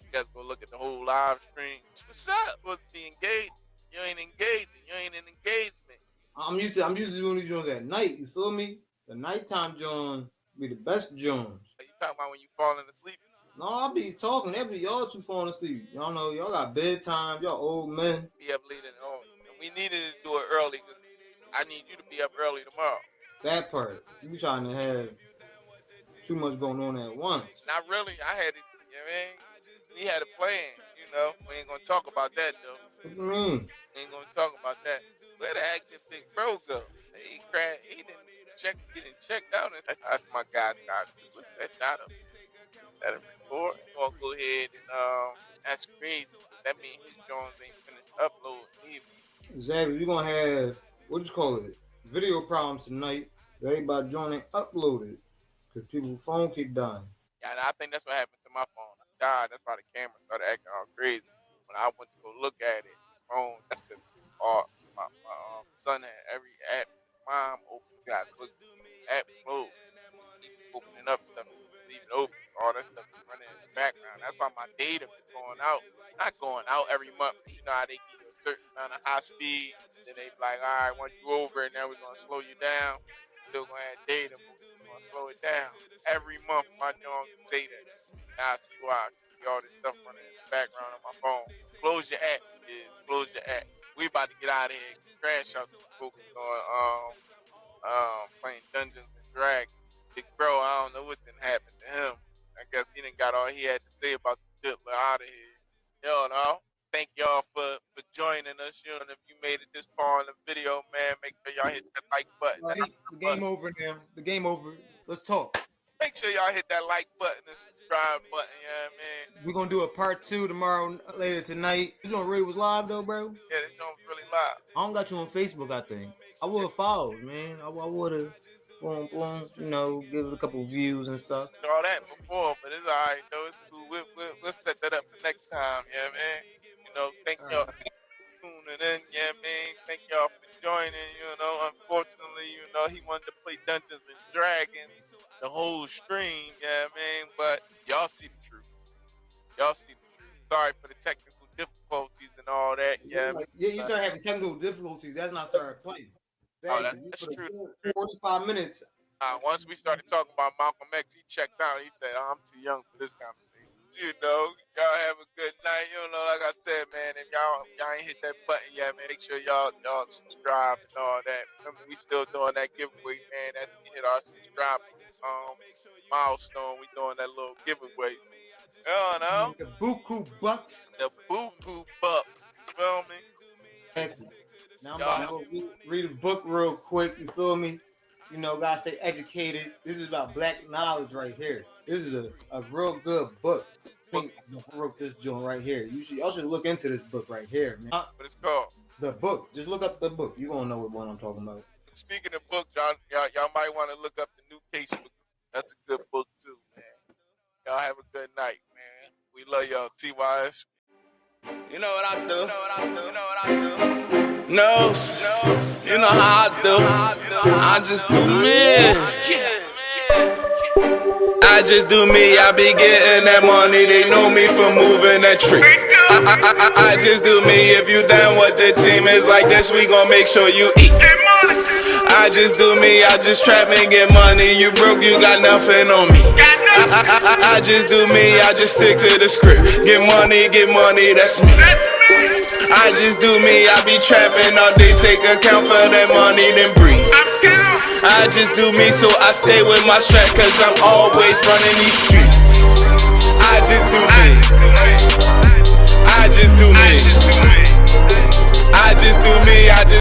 you guys go look at the whole live stream. What's up? Supposed to be engaged. You ain't engaged. You ain't in engagement. I'm used to doing these joints at night. You feel me? The nighttime joints be the best joints. You talking about when you falling asleep? No, I be talking. That be y'all two falling asleep. Y'all know y'all got bedtime. Y'all old men. Be up late and all. And we needed to do it early because I need you to be up early tomorrow. That part. You be trying to have too much going on at once. Not really. I had it. You know what I mean? We had a plan. We ain't gonna talk about that though. What you mean? We ain't gonna talk about that. Where the heck did Big Bro go? He cried. He didn't check out. That's my guy Todd too. What's that Dotto? That a report? I'm gonna go ahead and that's crazy. That means his Jones ain't finished uploading either. Exactly. We're gonna have video problems tonight. Everybody joining uploaded because people's phone keep dying. Yeah, and I think that's what happened to my phone. I died. That's why the camera started acting all crazy. When I went to go look at it, phone. That's because my son had every app. Mom open, got closed. Apps closed. Keep opening up stuff, leave it open. All that stuff is running in the background. That's why my data is going out. Not going out every month. You know how they give you a certain amount of high speed. Then they be like, all right, once you over it, now we're gonna slow you down. Still gonna have data, but we're gonna slow it down. Every month my Jones say that. Now I see why. All this stuff running in the background on my phone. Close your apps, kids. Close your app. We about to get out of here. Crash out to focus on playing Dungeons and Dragons. Big Bro, I don't know what didn't happen to him. I guess he didn't got all he had to say about the Diddler out of here. Thank y'all for joining us. And if you made it this far in the video, man, make sure y'all hit that like button. Right, the game over now. The game over. Let's talk. Make sure y'all hit that like button and subscribe button, yeah, man. We're gonna do a part 2 tomorrow, later tonight. You gonna read was live though, bro? Yeah, this joint's really live. I don't got you on Facebook, I think. I would have followed, man. I would have, give it a couple views and stuff. All that before, but it's all right, though. It's cool. We'll set that up for next time, yeah, man. Thank y'all for tuning in, yeah, man. Thank y'all for joining, Unfortunately, he wanted to play Dungeons and Dragons the whole stream, yeah, man. But y'all see the truth. Sorry for the technical difficulties and all that, yeah. You start having technical difficulties. That's not started playing. That's true. 45 minutes. Once we started talking about Malcolm X, he checked out. He said, I'm too young for this conversation. You know, y'all have a good night. You know, like I said, man, if y'all ain't hit that button yet, man, make sure y'all subscribe and all that. Remember, we still doing that giveaway, man. As we hit our subscribe milestone, we doing that little giveaway. You know, The buku bucks. the buku bucks. You feel me? Exactly. Now I'm Y'all about to go read a book real quick. You feel me? You know, gotta stay educated. This is about black knowledge right here. This is a real good book. I think I wrote this joint right here. Y'all should look into this book right here, man. What it's called? The book. Just look up the book. You gonna know what one I'm talking about. Speaking of books, y'all might want to look up the new case book. That's a good book too, man. Y'all have a good night, man. We love y'all, TYS. You know what I do? You know what I do? You know what I do? No, you know how I do. I just do me. I just do me. I be getting that money. They know me for moving that tree. I just do me. If you down with the team, it's like this. We gon' make sure you eat. I just do me. I just trap and get money. You broke, you got nothing on me. I just do me. I just stick to the script. Get money, that's me. I just do me, I be trapping all day, take account for that money, then breathe. I just do me, so I stay with my strap, cause I'm always running these streets. I just do me. I just do me. I just do me, I just